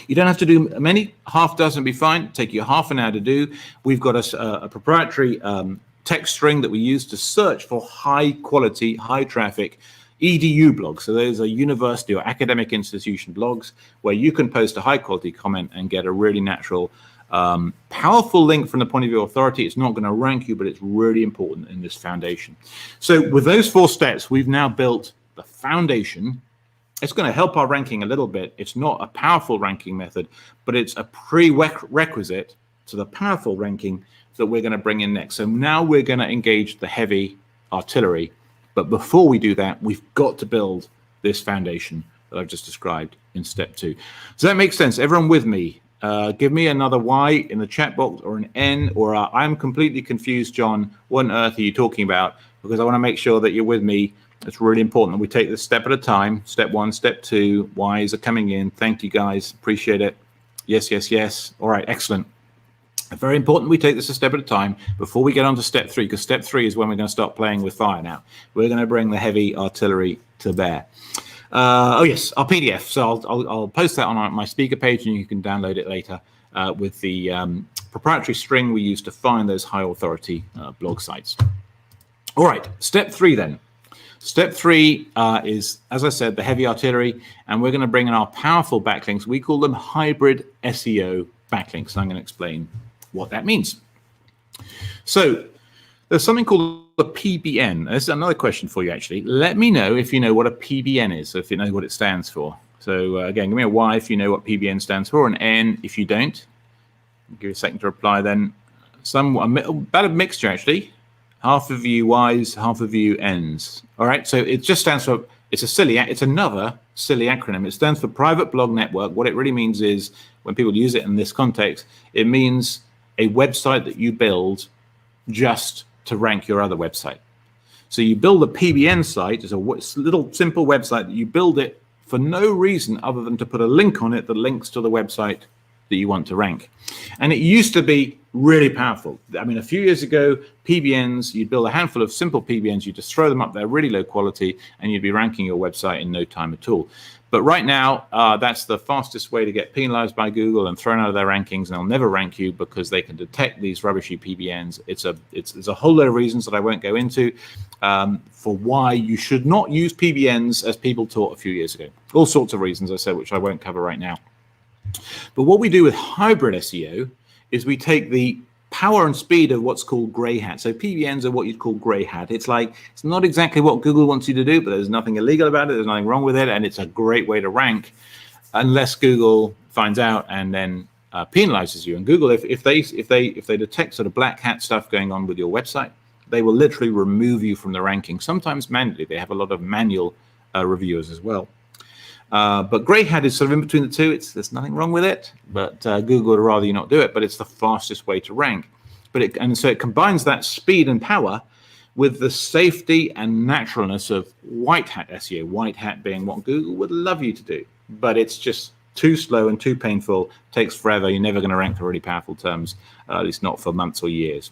Speaker 2: You don't have to do many, half dozen be fine. Take you half an hour to do. We've got a proprietary text string that we use to search for high quality, high traffic EDU blogs. So those are university or academic institution blogs where you can post a high quality comment and get a really natural, powerful link from the point of view of authority. It's not going to rank you, but it's really important in this foundation. So with those 4 steps, we've now built the foundation. It's going to help our ranking a little bit. It's not a powerful ranking method, but it's a prerequisite to the powerful ranking that we're going to bring in next. So now we're going to engage the heavy artillery. But before we do that, we've got to build this foundation that I've just described in step 2. Does that make sense? Everyone with me? Give me another Y in the chat box, or an N, or I'm completely confused, John. What on earth are you talking about? Because I want to make sure that you're with me. It's really important that we take this step at a time. Step 1, step 2, Y's are coming in. Thank you, guys. Appreciate it. Yes, yes, yes. All right, excellent. Very important we take this a step at a time before we get on to step 3, because step 3 is when we're going to start playing with fire now. We're going to bring the heavy artillery to bear. Oh, yes, our PDF. So I'll post that on my speaker page, and you can download it later with the proprietary string we use to find those high authority blog sites. All right, step 3 then. Step 3 is, as I said, the heavy artillery, and we're going to bring in our powerful backlinks. We call them hybrid SEO backlinks. I'm going to explain what that means. So there's something called a PBN. This is another question for you, actually. Let me know if you know what a PBN is, so if you know what it stands for. So again, give me a Y if you know what PBN stands for, and N if you don't. I'll give you a second to reply then. About a mixture, actually. Half of you Ys, half of you Ns. All right, so it just stands for, it's another silly acronym. It stands for Private Blog Network. What it really means is, when people use it in this context, it means a website that you build just to rank your other website. So you build a PBN site, it's a little simple website that you build it for no reason other than to put a link on it that links to the website that you want to rank. And it used to be really powerful. I mean, a few years ago, PBNs, you'd build a handful of simple PBNs, you just throw them up there, really low quality, and you'd be ranking your website in no time at all. But right now, that's the fastest way to get penalized by Google and thrown out of their rankings, and they'll never rank you because they can detect these rubbishy PBNs. There's a whole load of reasons that I won't go into for why you should not use PBNs as people taught a few years ago. All sorts of reasons, I said, which I won't cover right now. But what we do with hybrid SEO is we take the power and speed of what's called grey hat. So PBNs are what you'd call grey hat. It's not exactly what Google wants you to do, but there's nothing illegal about it. There's nothing wrong with it, and it's a great way to rank, unless Google finds out and then penalizes you. And Google, if they detect sort of black hat stuff going on with your website, they will literally remove you from the ranking. Sometimes manually. They have a lot of manual reviewers as well. But grey hat is sort of in between the two. There's nothing wrong with it, but Google would rather you not do it. But it's the fastest way to rank. And so it combines that speed and power with the safety and naturalness of white hat SEO. White hat being what Google would love you to do, but it's just too slow and too painful. Takes forever. You're never going to rank for really powerful terms, at least not for months or years.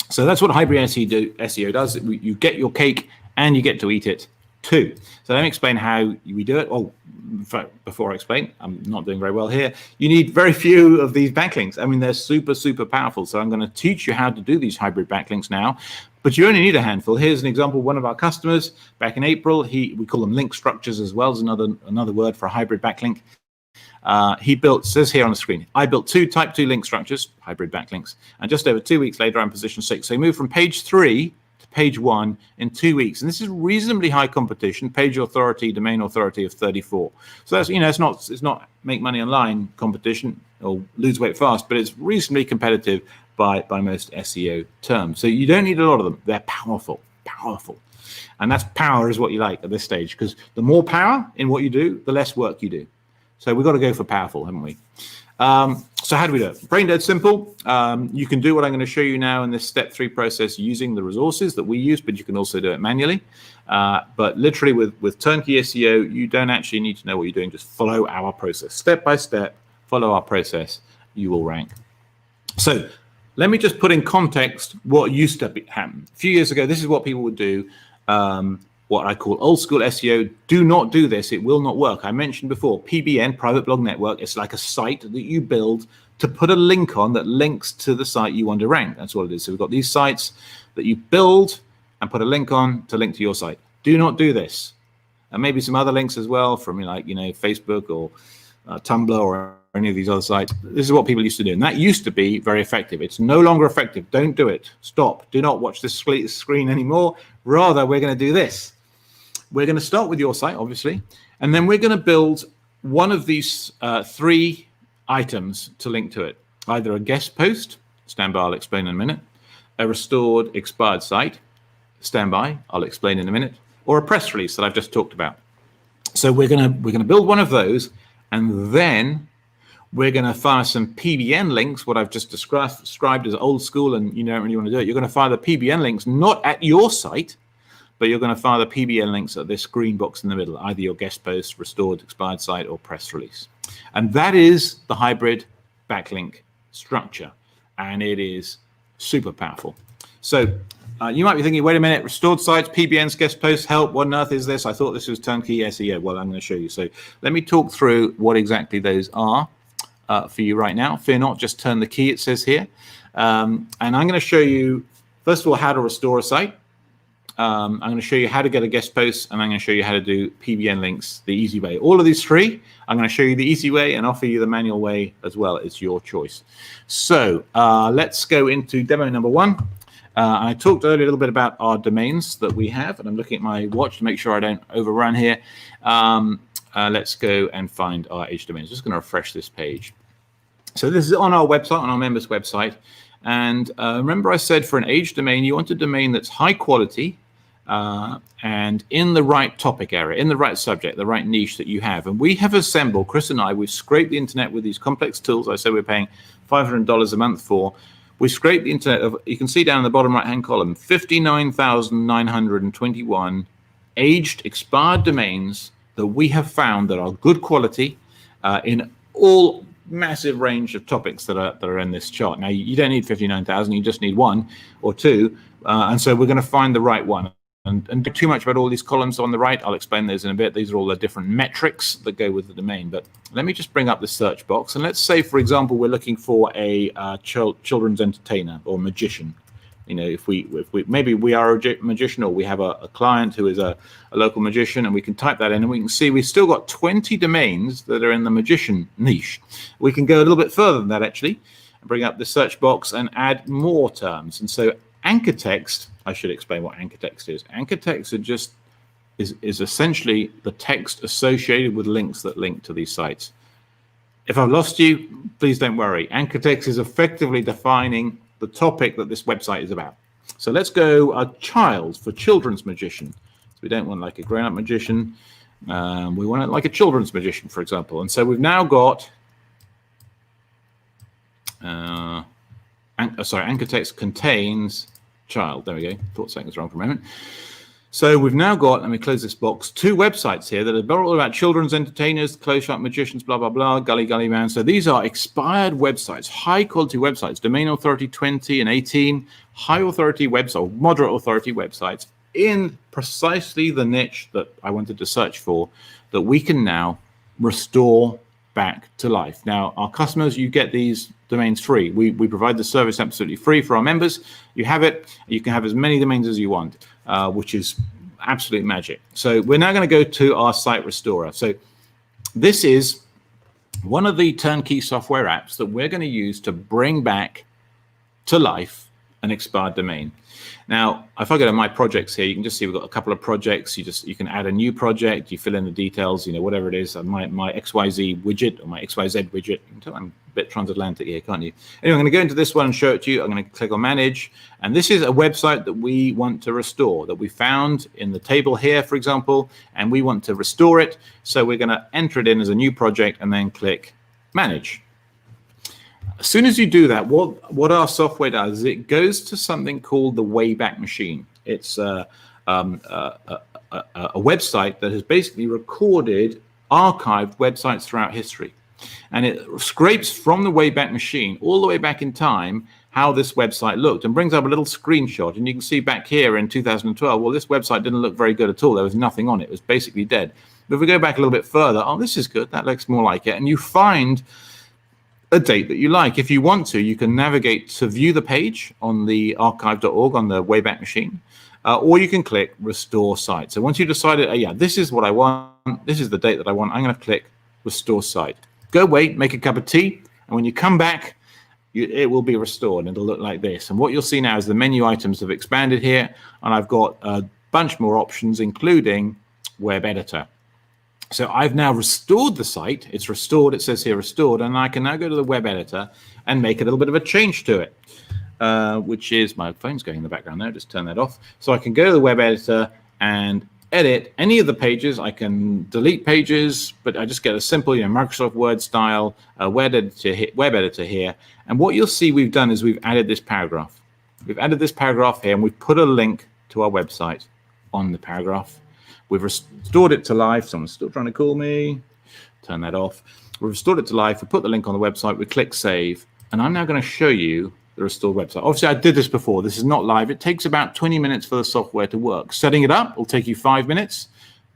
Speaker 2: So that's what hybrid SEO does. You get your cake and you get to eat it too. So let me explain how we do it. Oh, in fact, before I explain, I'm not doing very well here. You need very few of these backlinks. I mean, they're super, super powerful. So I'm going to teach you how to do these hybrid backlinks now, but you only need a handful. Here's an example. One of our customers back in April, we call them link structures as well as another word for a hybrid backlink. He built, says here on the screen, I built 2 type 2 link structures, hybrid backlinks, and just over 2 weeks later, I'm position 6. So he moved from page 3 to page 1 in 2 weeks, and this is reasonably high competition. Page authority, domain authority of 34. So that's, it's not make money online competition or lose weight fast, but it's reasonably competitive by most SEO terms. So you don't need a lot of them. They're powerful, and that's power is what you like at this stage, because the more power in what you do, the less work you do. So we've got to go for powerful, haven't we? So how do we do it? Brain dead simple. You can do what I'm going to show you now in this step 3 process using the resources that we use, but you can also do it manually. But literally with Turn-Key SEO, you don't actually need to know what you're doing. Just follow our process. Step by step, follow our process, you will rank. So let me just put in context what used to happen. A few years ago, this is what people would do. What I call old school SEO. Do not do this. It will not work. I mentioned before, PBN, Private Blog Network, it's like a site that you build to put a link on that links to the site you want to rank. That's what it is. So we've got these sites that you build and put a link on to link to your site. Do not do this. And maybe some other links as well from Facebook or Tumblr or any of these other sites. This is what people used to do. And that used to be very effective. It's no longer effective. Don't do it. Stop. Do not watch this screen anymore. Rather, we're going to do this. We're going to start with your site, obviously, and then we're going to build one of these 3 items to link to it. Either a guest post, stand by, I'll explain in a minute, a restored expired site, stand by, I'll explain in a minute, or a press release that I've just talked about. So we're going to build one of those, and then we're going to fire some PBN links, what I've just described as old school, and you don't really want to do it. You're going to fire the PBN links not at your site, but you're going to fire the PBN links at this green box in the middle, either your guest post, restored expired site, or press release. And that is the hybrid backlink structure, and it is super powerful. So you might be thinking, wait a minute, restored sites, PBNs, guest posts, help, what on earth is this? I thought this was Turn-Key SEO. Well, I'm going to show you. So let me talk through what exactly those are. for you right now. Fear not, just turn the key, it says here. And I'm going to show you, first of all, how to restore a site. I'm going to show you how to get a guest post, and I'm going to show you how to do PBN links the easy way. All of these three, I'm going to show you the easy way and offer you the manual way as well. It's your choice. So let's go into demo number one. I talked earlier a little bit about our domains that we have, and I'm looking at my watch to make sure I don't overrun here. Let's go and find our H domains. Just going to refresh this page. So this is on our website, on our members' website. And remember I said for an H domain, you want a domain that's high quality, and in the right topic area, in the right subject, the right niche that you have. And we have assembled, Chris and I, we've scraped the internet with these complex tools I said we're paying $500 a month for. We scraped the internet of, you can see down in the bottom right-hand column, 59,921 aged, expired domains that we have found that are good quality in all massive range of topics that are in this chart. Now, you don't need 59,000, you just need one or two. And so we're going to find the right one. And too much about all these columns on the right. I'll explain those in a bit. These are all the different metrics that go with the domain. But let me just bring up the search box. And let's say, for example, we're looking for a children's entertainer or magician. You know, if we maybe we are a magician, or we have a client who is a local magician, and we can type that in, and we can see we've still got 20 domains that are in the magician niche. We can go a little bit further than that, actually, and bring up the search box and add more terms. And so anchor text, I should explain what anchor text is. Anchor text is essentially the text associated with links that link to these sites. If I've lost you, please don't worry. Anchor text is effectively defining the topic that this website is about. So let's go a child for children's magician. So we don't want like a grown-up magician. We want it like a children's magician, for example. And so we've now got, anchor text contains child. There we go. Thought something was wrong for a moment. So we've now got, let me close this box, 2 websites here that are all about children's entertainers, close-up magicians, blah, blah, blah, gully man. So these are expired websites, high-quality websites, domain authority 20 and 18, high-authority websites, moderate authority websites in precisely the niche that I wanted to search for, that we can now restore back to life. Now, our customers, you get these domains free. We provide the service absolutely free for our members. You have it. You can have as many domains as you want, which is absolute magic. So we're now going to go to our site restorer. So this is one of the turnkey software apps that we're going to use to bring back to life an expired domain. Now, if I go to my projects here, you can just see we've got a couple of projects. You can add a new project, you fill in the details, you know, whatever it is. My XYZ widget or my XYZ widget. You can tell I'm a bit transatlantic here, can't you? Anyway, I'm going to go into this one and show it to you. I'm going to click on manage. And this is a website that we want to restore, that we found in the table here, for example, and we want to restore it. So we're going to enter it in as a new project and then click manage. As soon as you do that, what our software does is it goes to something called the Wayback Machine. It's a website that has basically recorded, archived websites throughout history. And it scrapes from the Wayback Machine all the way back in time how this website looked and brings up a little screenshot. And you can see back here in 2012, well, this website didn't look very good at all. There was nothing on it. It was basically dead. But if we go back a little bit further, oh, this is good. That looks more like it. And you find a date that you like. If you want to, you can navigate to view the page on the archive.org on the Wayback Machine, or you can click restore site. So once you've decided, yeah, this is what I want, this is the date that I want, I'm going to click restore site. Go away, make a cup of tea, and when you come back, it will be restored and it'll look like this. And what you'll see now is the menu items have expanded here, and I've got a bunch more options, including web editor. So I've now restored the site. It's restored. It says here restored. And I can now go to the web editor and make a little bit of a change to it, which is, my phone's going in the background there. Just turn that off. So I can go to the web editor and edit any of the pages. I can delete pages, but I just get a simple, Microsoft Word style web editor here. And what you'll see we've done is we've added this paragraph. We've added this paragraph here, and we've put a link to our website on the paragraph. We've restored it to life. Someone's still trying to call me. Turn that off. We've restored it to life. We put the link on the website. We click save. And I'm now going to show you the restored website. Obviously, I did this before. This is not live. It takes about 20 minutes for the software to work. Setting it up will take you 5 minutes.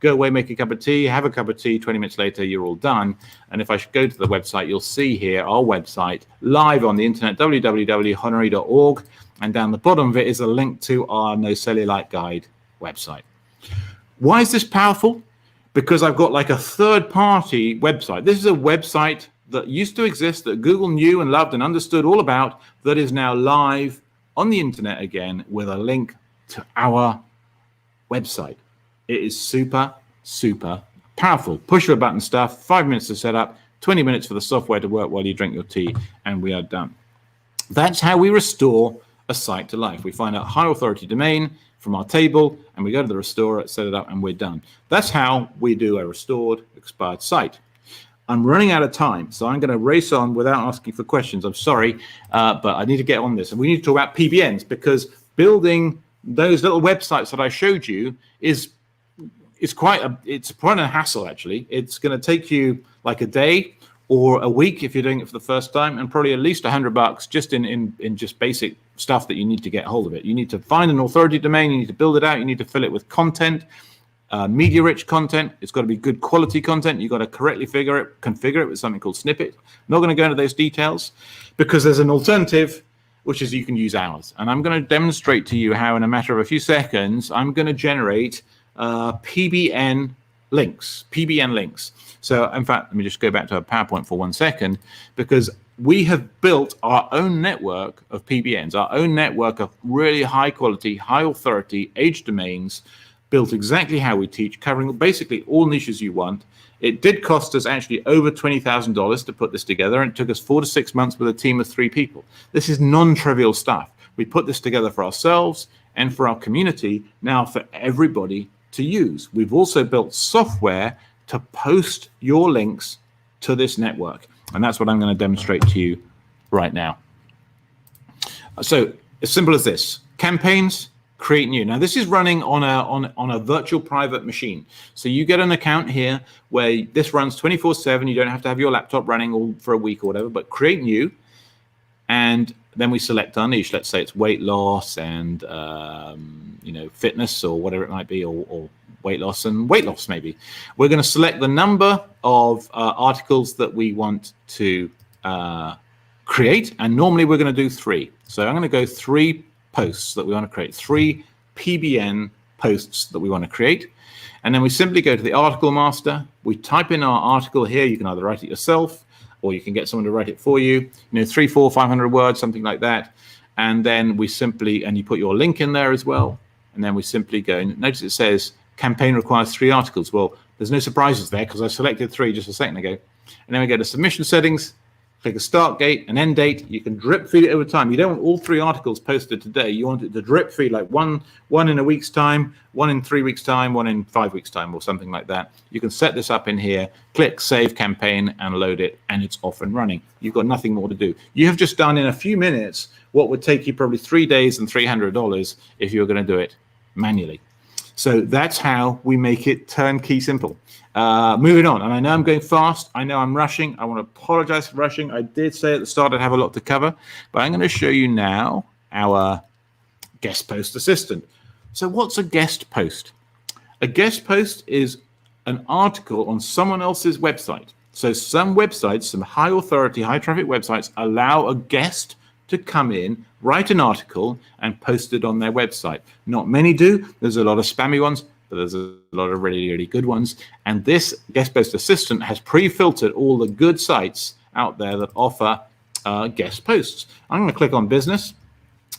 Speaker 2: go away, make a cup of tea, have a cup of tea, 20 minutes later, you're all done. And if I should go to the website, you'll see here our website live on the internet, www.honorary.org. And down the bottom of it is a link to our No Cellulite Guide website. Why is this powerful? Because I've got like a third-party website. This is a website that used to exist, that Google knew and loved and understood all about, that is now live on the internet again with a link to our website. It is super, super powerful. Push of a button stuff, 5 minutes to set up, 20 minutes for the software to work while you drink your tea, and we are done. That's how we restore a site to life. We find a high authority domain from our table, and we go to the restorer, set it up, and we're done. That's how we do a restored, expired site. I'm running out of time, so I'm going to race on without asking for questions. I'm sorry, but I need to get on this. And we need to talk about PBNs, because building those little websites that I showed you is quite a hassle, actually. It's going to take you like a day or a week if you're doing it for the first time, and probably at least $100 just in just basic stuff that you need to get hold of it. You need to find an authority domain, you need to build it out, you need to fill it with content, media-rich content. It's got to be good quality content. You've got to correctly configure it with something called snippet. I'm not going to go into those details because there's an alternative, which is you can use ours. And I'm going to demonstrate to you how in a matter of a few seconds, I'm going to generate PBN links. So in fact, let me just go back to our PowerPoint for 1 second, because we have built our own network of PBNs, our own network of really high quality, high authority, age domains, built exactly how we teach, covering basically all niches you want. It did cost us actually over $20,000 to put this together, and it took us 4 to 6 months with a team of 3 people. This is non-trivial stuff. We put this together for ourselves and for our community, now for everybody to use. We've also built software to post your links to this network. And that's what I'm going to demonstrate to you right now. So as simple as this: campaigns, create new. Now this is running on a virtual private machine. So you get an account here where this runs 24/7. You don't have to have your laptop running all for a week or whatever, but create new. And then we select our niche. Let's say it's weight loss and fitness or whatever it might be, or weight loss and weight loss maybe. We're going to select the number of articles that we want to create, and normally we're going to do 3. So I'm going to go 3 posts that we want to create, 3 PBN posts that we want to create. And then we simply go to the article master. We type in our article here. You can either write it yourself, or you can get someone to write it for you, 300, 400, 500 words, something like that. And then we simply, and you put your link in there as well. And then we simply go, and notice it says campaign requires 3 articles. Well, there's no surprises there because I selected 3 just a second ago. And then we go to submission settings, click a start date, an end date. You can drip feed it over time. You don't want all 3 articles posted today. You want it to drip feed, like one in a week's time, 1 in 3 weeks' time, 1 in 5 weeks' time, or something like that. You can set this up in here, click save campaign and load it, and it's off and running. You've got nothing more to do. You have just done in a few minutes what would take you probably 3 days and $300 if you were going to do it manually. So that's how we make it turnkey simple. Moving on, and I know I'm going fast. I know I'm rushing. I want to apologize for rushing. I did say at the start I'd have a lot to cover, but I'm going to show you now our guest post assistant. So what's a guest post? A guest post is an article on someone else's website. So some websites, some high authority, high traffic websites allow a guest to come in, write an article, and post it on their website. Not many do. There's a lot of spammy ones, but there's a lot of really, really good ones. And this guest post assistant has pre-filtered all the good sites out there that offer guest posts. I'm going to click on business.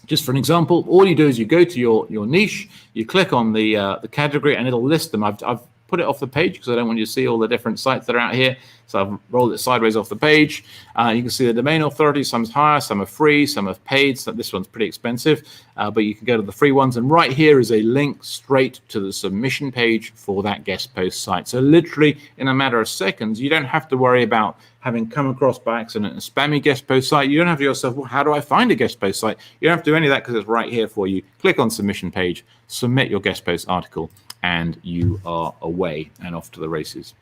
Speaker 2: Just for an example, all you do is you go to your niche, you click on the category, and it'll list them. I've put it off the page because I don't want you to see all the different sites that are out here. So I've rolled it sideways off the page. You can see the domain authority. Some's higher, some are free, some are paid. So this one's pretty expensive, but you can go to the free ones. And right here is a link straight to the submission page for that guest post site. So literally in a matter of seconds, you don't have to worry about having come across by accident a spammy guest post site. You don't have to yourself, well, how do I find a guest post site? You don't have to do any of that because it's right here for you. Click on submission page, submit your guest post article, and you are away and off to the races.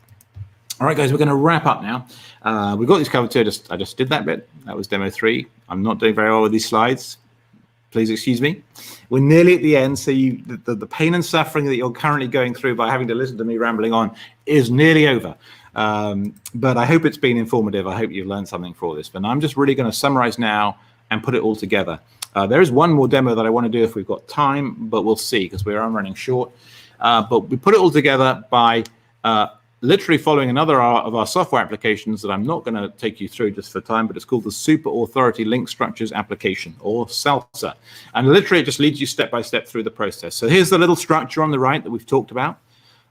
Speaker 2: All right, guys, we're going to wrap up now. We've got these covered too. I just did that bit. That was demo 3. I'm not doing very well with these slides. please excuse me. We're nearly at the end, so the pain and suffering that you're currently going through by having to listen to me rambling on is nearly over. But I hope it's been informative. I hope you've learned something for this. But I'm just really going to summarize now and put it all together. There is one more demo that I want to do if we've got time, but we'll see because we are running short. But we put it all together by literally following another of our software applications that I'm not going to take you through just for time, but it's called the Super Authority Link Structures application, or SALSA. And literally it just leads you step by step through the process. So here's the little structure on the right that we've talked about.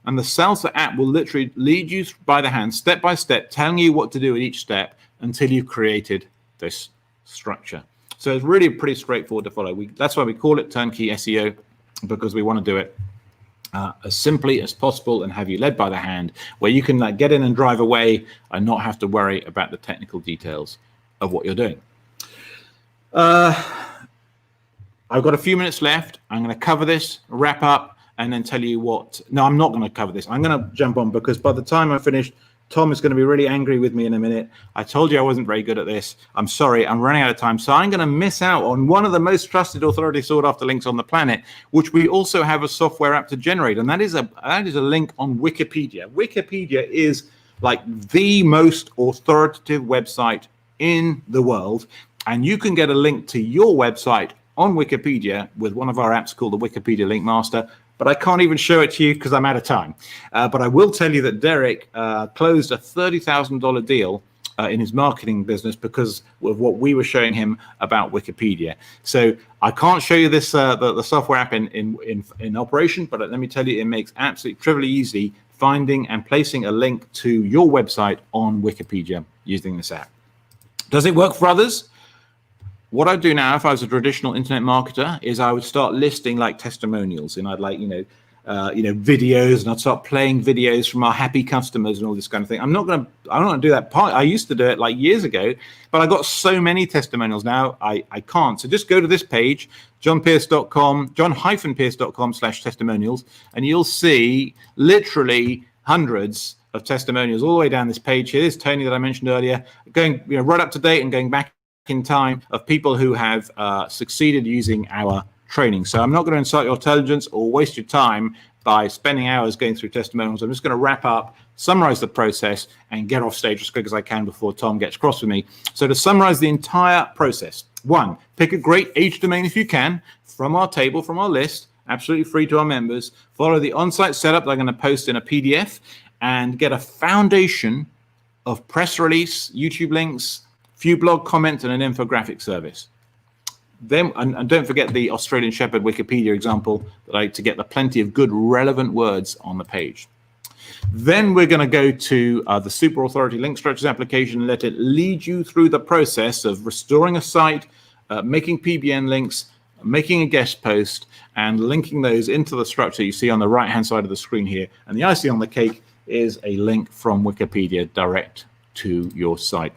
Speaker 2: And the SALSA app will literally lead you by the hand, step by step, telling you what to do at each step until you've created this structure. So it's really pretty straightforward to follow. That's why we call it Turn-Key SEO, because we want to do it as simply as possible and have you led by the hand, where you can get in and drive away and not have to worry about the technical details of what you're doing. I've got a few minutes left. I'm going to cover this, wrap up, and then tell you what. No, I'm not going to cover this. I'm going to jump on because by the time I finish, Tom is going to be really angry with me in a minute. I told you I wasn't very good at this. I'm sorry. I'm running out of time. So I'm going to miss out on one of the most trusted authority sought after links on the planet, which we also have a software app to generate. And that is a link on Wikipedia. Wikipedia is like the most authoritative website in the world. And you can get a link to your website on Wikipedia with one of our apps called the Wikipedia Link Master. But I can't even show it to you because I'm out of time. But I will tell you that Derek closed a $30,000 deal in his marketing business because of what we were showing him about Wikipedia. So I can't show you this the software app in operation, but let me tell you, it makes absolutely trivially easy finding and placing a link to your website on Wikipedia using this app. Does it work for others? What I'd do now, if I was a traditional internet marketer, is I would start listing like testimonials, and I'd like, videos, and I'd start playing videos from our happy customers and all this kind of thing. I'm not going to do that part. I used to do it like years ago, but I got so many testimonials now, I can't. So just go to this page, john-pearce.com/testimonials, and you'll see literally hundreds of testimonials all the way down this page here. There's Tony that I mentioned earlier, going right up to date and going back in time of people who have succeeded using our training. So I'm not going to insult your intelligence or waste your time by spending hours going through testimonials. I'm just going to wrap up, summarize the process, and get off stage as quick as I can before Tom gets cross with me. So to summarize the entire process, 1, pick a great H domain if you can from our table, from our list, absolutely free to our members. Follow the on-site setup that I'm going to post in a PDF and get a foundation of press release, YouTube links, few blog comments, and an infographic service. Then, and don't forget the Australian Shepherd Wikipedia example to get the plenty of good relevant words on the page. Then we're going to go to the Super Authority Link Structures application and let it lead you through the process of restoring a site, making PBN links, making a guest post, and linking those into the structure you see on the right-hand side of the screen here. And the icing on the cake is a link from Wikipedia direct to your site.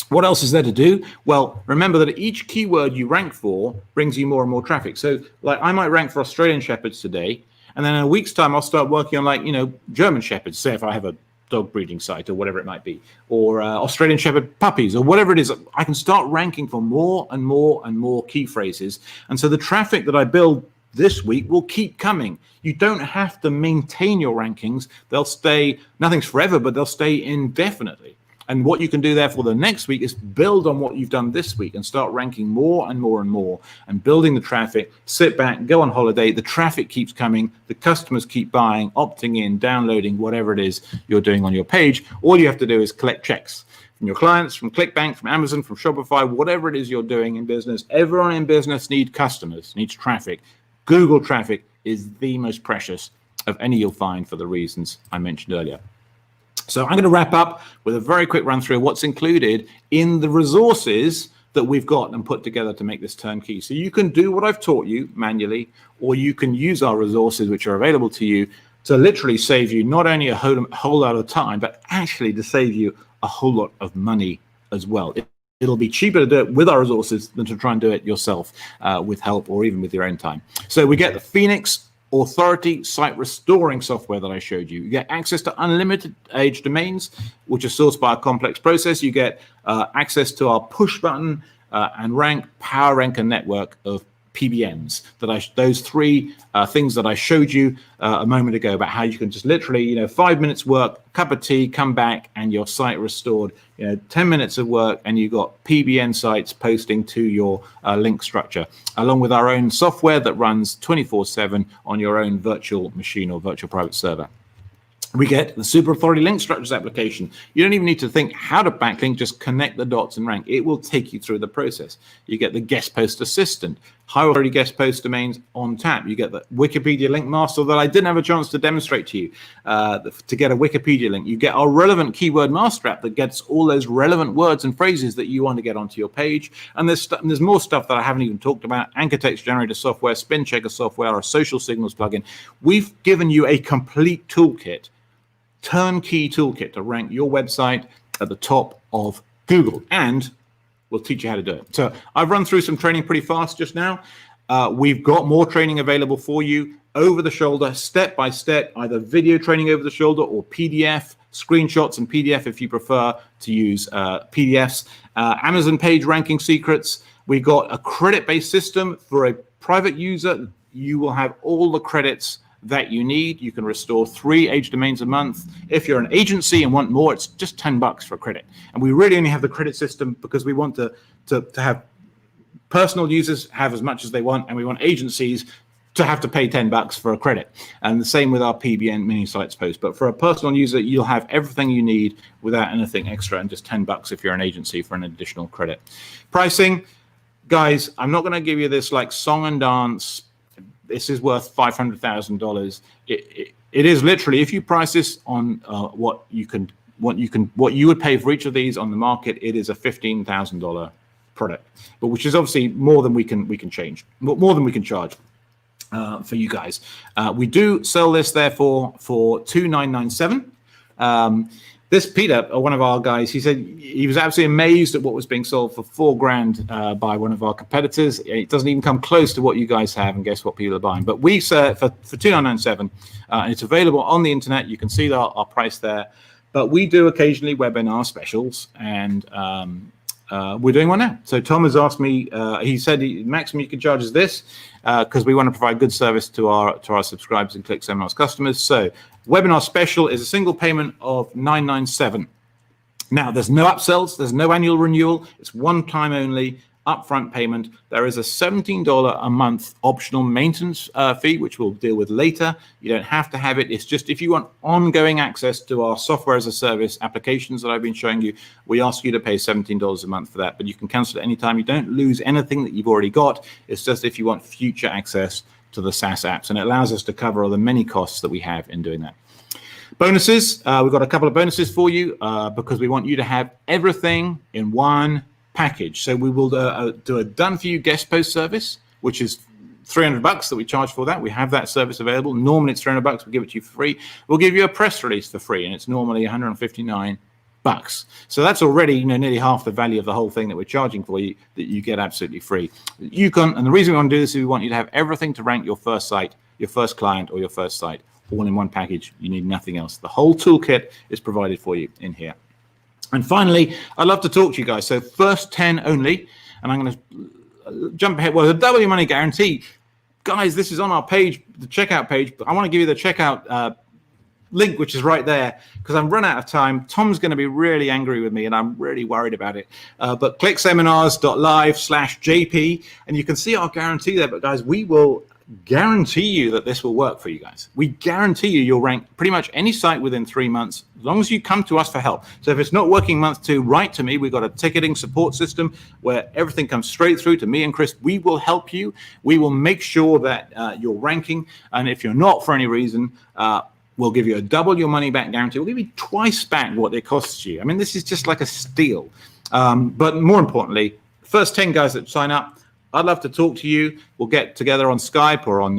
Speaker 2: What else is there to do? Well, remember that each keyword you rank for brings you more and more traffic. So like I might rank for Australian Shepherds today, and then in a week's time, I'll start working on German Shepherds, say if I have a dog breeding site or whatever it might be, or Australian Shepherd puppies or whatever it is. I can start ranking for more and more and more key phrases. And so the traffic that I build this week will keep coming. You don't have to maintain your rankings. They'll stay, nothing's forever, but they'll stay indefinitely. And what you can do therefore the next week is build on what you've done this week and start ranking more and more and more and building the traffic. Sit back, go on holiday. The traffic keeps coming. The customers keep buying, opting in, downloading, whatever it is you're doing on your page. All you have to do is collect checks from your clients, from ClickBank, from Amazon, from Shopify, whatever it is you're doing in business. Everyone in business needs customers, needs traffic. Google traffic is the most precious of any you'll find for the reasons I mentioned earlier. So I'm going to wrap up with a very quick run through what's included in the resources that we've got and put together to make this turnkey. So you can do what I've taught you manually, or you can use our resources which are available to you to literally save you not only a whole lot of time, but actually to save you a whole lot of money as well. It'll be cheaper to do it with our resources than to try and do it yourself with help or even with your own time. So we get the Phoenix Authority site restoring software that I showed you. You get access to unlimited age domains, which are sourced by a complex process. You get access to our push button and rank, power ranker network of PBNs. Those three things that I showed you a moment ago about how you can just literally, 5 minutes work, cup of tea, come back, and your site restored. 10 minutes of work, and you got PBN sites posting to your link structure, along with our own software that runs 24/7 on your own virtual machine or virtual private server. We get the Super Authority Link Structures application. You don't even need to think how to backlink, just connect the dots and rank. It will take you through the process. You get the guest post assistant, high authority guest post domains on tap. You get the Wikipedia link master that I didn't have a chance to demonstrate to you to get a Wikipedia link. You get our relevant keyword master app that gets all those relevant words and phrases that you want to get onto your page. And there's more stuff that I haven't even talked about. Anchor text generator software, spin checker software, our social signals plugin. We've given you a complete toolkit, turnkey toolkit to rank your website at the top of Google, and we'll teach you how to do it. So I've run through some training pretty fast just now. We've got more training available for you over the shoulder, step by step, either video training over the shoulder or PDF, screenshots and PDF if you prefer to use PDFs. Amazon page ranking secrets. We got a credit-based system for a private user. You will have all the credits that you need. You can restore 3 age domains a month. If you're an agency and want more, it's just $10 for credit. And we really only have the credit system because we want to have personal users have as much as they want, and we want agencies to have to pay $10 for a credit. And the same with our PBN mini sites post. But for a personal user, you'll have everything you need without anything extra, and just $10 if you're an agency for an additional credit. Pricing, guys, I'm not going to give you this like song and dance. This is worth $500,000. It is literally, if you price this on what you would pay for each of these on the market, it is a $15,000 product, but which is obviously more than we can change, more than we can charge for you guys. We do sell this therefore for $2,997. This Peter, one of our guys, he said he was absolutely amazed at what was being sold for $4,000 by one of our competitors. It doesn't even come close to what you guys have, and guess what people are buying. But we sell it for $2,997, and it's available on the internet. You can see our price there. But we do occasionally webinar specials, and we're doing one now. So Tom has asked me. He said maximum you can charge is this because we want to provide good service to our subscribers and Click Seminars customers. So webinar special is a single payment of $997. Now, there's no upsells, there's no annual renewal. It's one time only, upfront payment. There is a $17 a month optional maintenance fee, which we'll deal with later. You don't have to have it. It's just if you want ongoing access to our software as a service applications that I've been showing you, we ask you to pay $17 a month for that. But you can cancel it anytime. You don't lose anything that you've already got. It's just if you want future access to the SaaS apps, and it allows us to cover all the many costs that we have in doing that. Bonuses, we've got a couple of bonuses for you because we want you to have everything in one package. So we will do a done for you guest post service, which is $300 that we charge for that. We have that service available. Normally it's $300. We give it to you for free. We'll give you a press release for free, and it's normally $159. So that's already nearly half the value of the whole thing that we're charging for you, that you get absolutely free. You can, and the reason we want to do this is we want you to have everything to rank your first site, your first client, or your first site, all in one package. You need nothing else. The whole toolkit is provided for you in here. And finally, I'd love to talk to you guys. So first 10 only, and I'm going to jump ahead. Well, the double your money guarantee, guys, this is on our page, the checkout page, but I want to give you the checkout link, which is right there, because I'm run out of time. Tom's going to be really angry with me, and I'm really worried about it. But clickseminars.live/JP, and you can see our guarantee there. But guys, we will guarantee you that this will work for you guys. We guarantee you'll rank pretty much any site within 3 months, as long as you come to us for help. So if it's not working month 2, write to me. We've got a ticketing support system where everything comes straight through to me and Chris. We will help you. We will make sure that you're ranking. And if you're not for any reason, we'll give you a double your money back guarantee. We'll give you twice back what it costs you. I mean, this is just like a steal. But more importantly, first 10 guys that sign up, I'd love to talk to you. We'll get together on Skype or on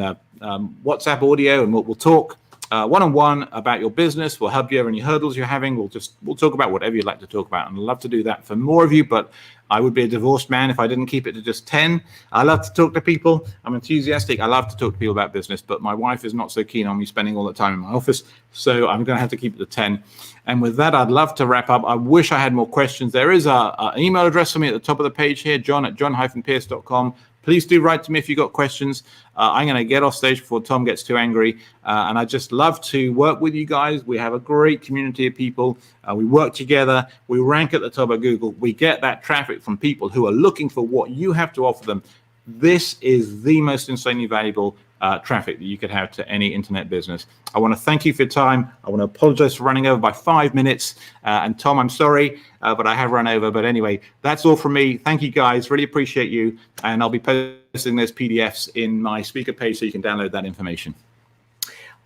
Speaker 2: WhatsApp audio, and we'll talk one-on-one about your business. We'll help you over any hurdles you're having. We'll talk about whatever you'd like to talk about, and I'd love to do that for more of you. But I would be a divorced man if I didn't keep it to just 10. I love to talk to people. I'm enthusiastic. I love to talk to people about business, but my wife is not so keen on me spending all the time in my office, so I'm going to have to keep it to 10. And with that, I'd love to wrap up. I wish I had more questions. There is an email address for me at the top of the page here, john@john-pearce.com. Please do write to me if you've got questions. I'm going to get off stage before Tom gets too angry. And I just love to work with you guys. We have a great community of people. We work together. We rank at the top of Google. We get that traffic from people who are looking for what you have to offer them. This is the most insanely valuable traffic that you could have to any internet business. I want to thank you for your time. I want to apologize for running over by 5 minutes. And Tom, I'm sorry, but I have run over. But anyway, that's all from me. Thank you, guys. Really appreciate you. And I'll be posting those PDFs in my speaker page so you can download that information.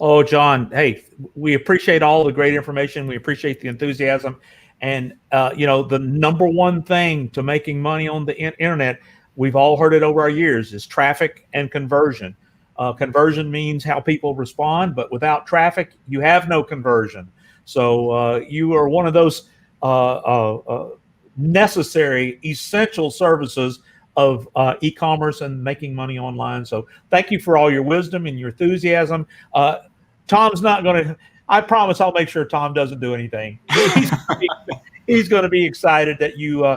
Speaker 1: Oh, John, hey, we appreciate all the great information. We appreciate the enthusiasm. And, the number one thing to making money on the internet, we've all heard it over our years, is traffic and conversion. Conversion means how people respond, but without traffic, you have no conversion. So you are one of those necessary, essential services of e-commerce and making money online. So thank you for all your wisdom and your enthusiasm. Tom's not going to, I promise I'll make sure Tom doesn't do anything. He's going to be excited that you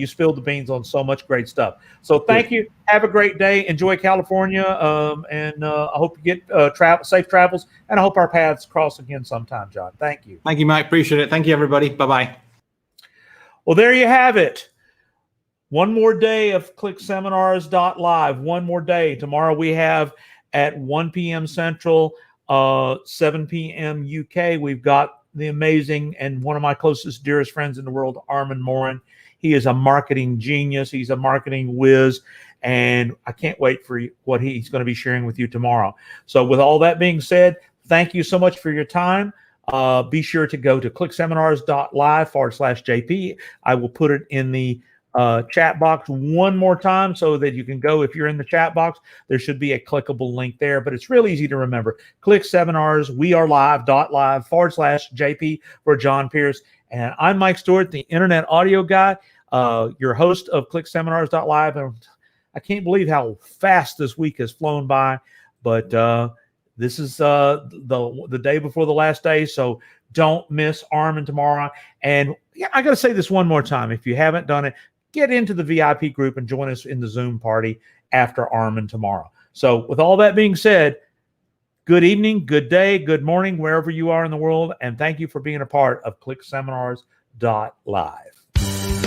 Speaker 1: spilled the beans on so much great stuff. So thank you. Have a great day. Enjoy California. And I hope you get safe travels. And I hope our paths cross again sometime, John. Thank you.
Speaker 2: Thank you, Mike. Appreciate it. Thank you, everybody. Bye-bye.
Speaker 1: Well, there you have it. One more day of clickseminars.live. One more day. Tomorrow we have at 1 p.m. Central, 7 p.m. UK. We've got the amazing and one of my closest, dearest friends in the world, Armin Morin. He is a marketing genius. He's a marketing whiz. And I can't wait for what he's going to be sharing with you tomorrow. So with all that being said, thank you so much for your time. Be sure to go to clickseminars.live/JP. I will put it in the chat box one more time so that you can go. If you're in the chat box, there should be a clickable link there, but it's real easy to remember. Click seminars, wearelive.live/JP for John Pearce. And I'm Mike Stewart, the internet audio guy, your host of clickseminars.live. And I can't believe how fast this week has flown by, but this is the day before the last day. So don't miss Armin tomorrow. And yeah, I got to say this one more time. If you haven't done it, get into the VIP group and join us in the Zoom party after Armin tomorrow. So with all that being said, good evening, good day, good morning, wherever you are in the world. And thank you for being a part of clickseminars.live.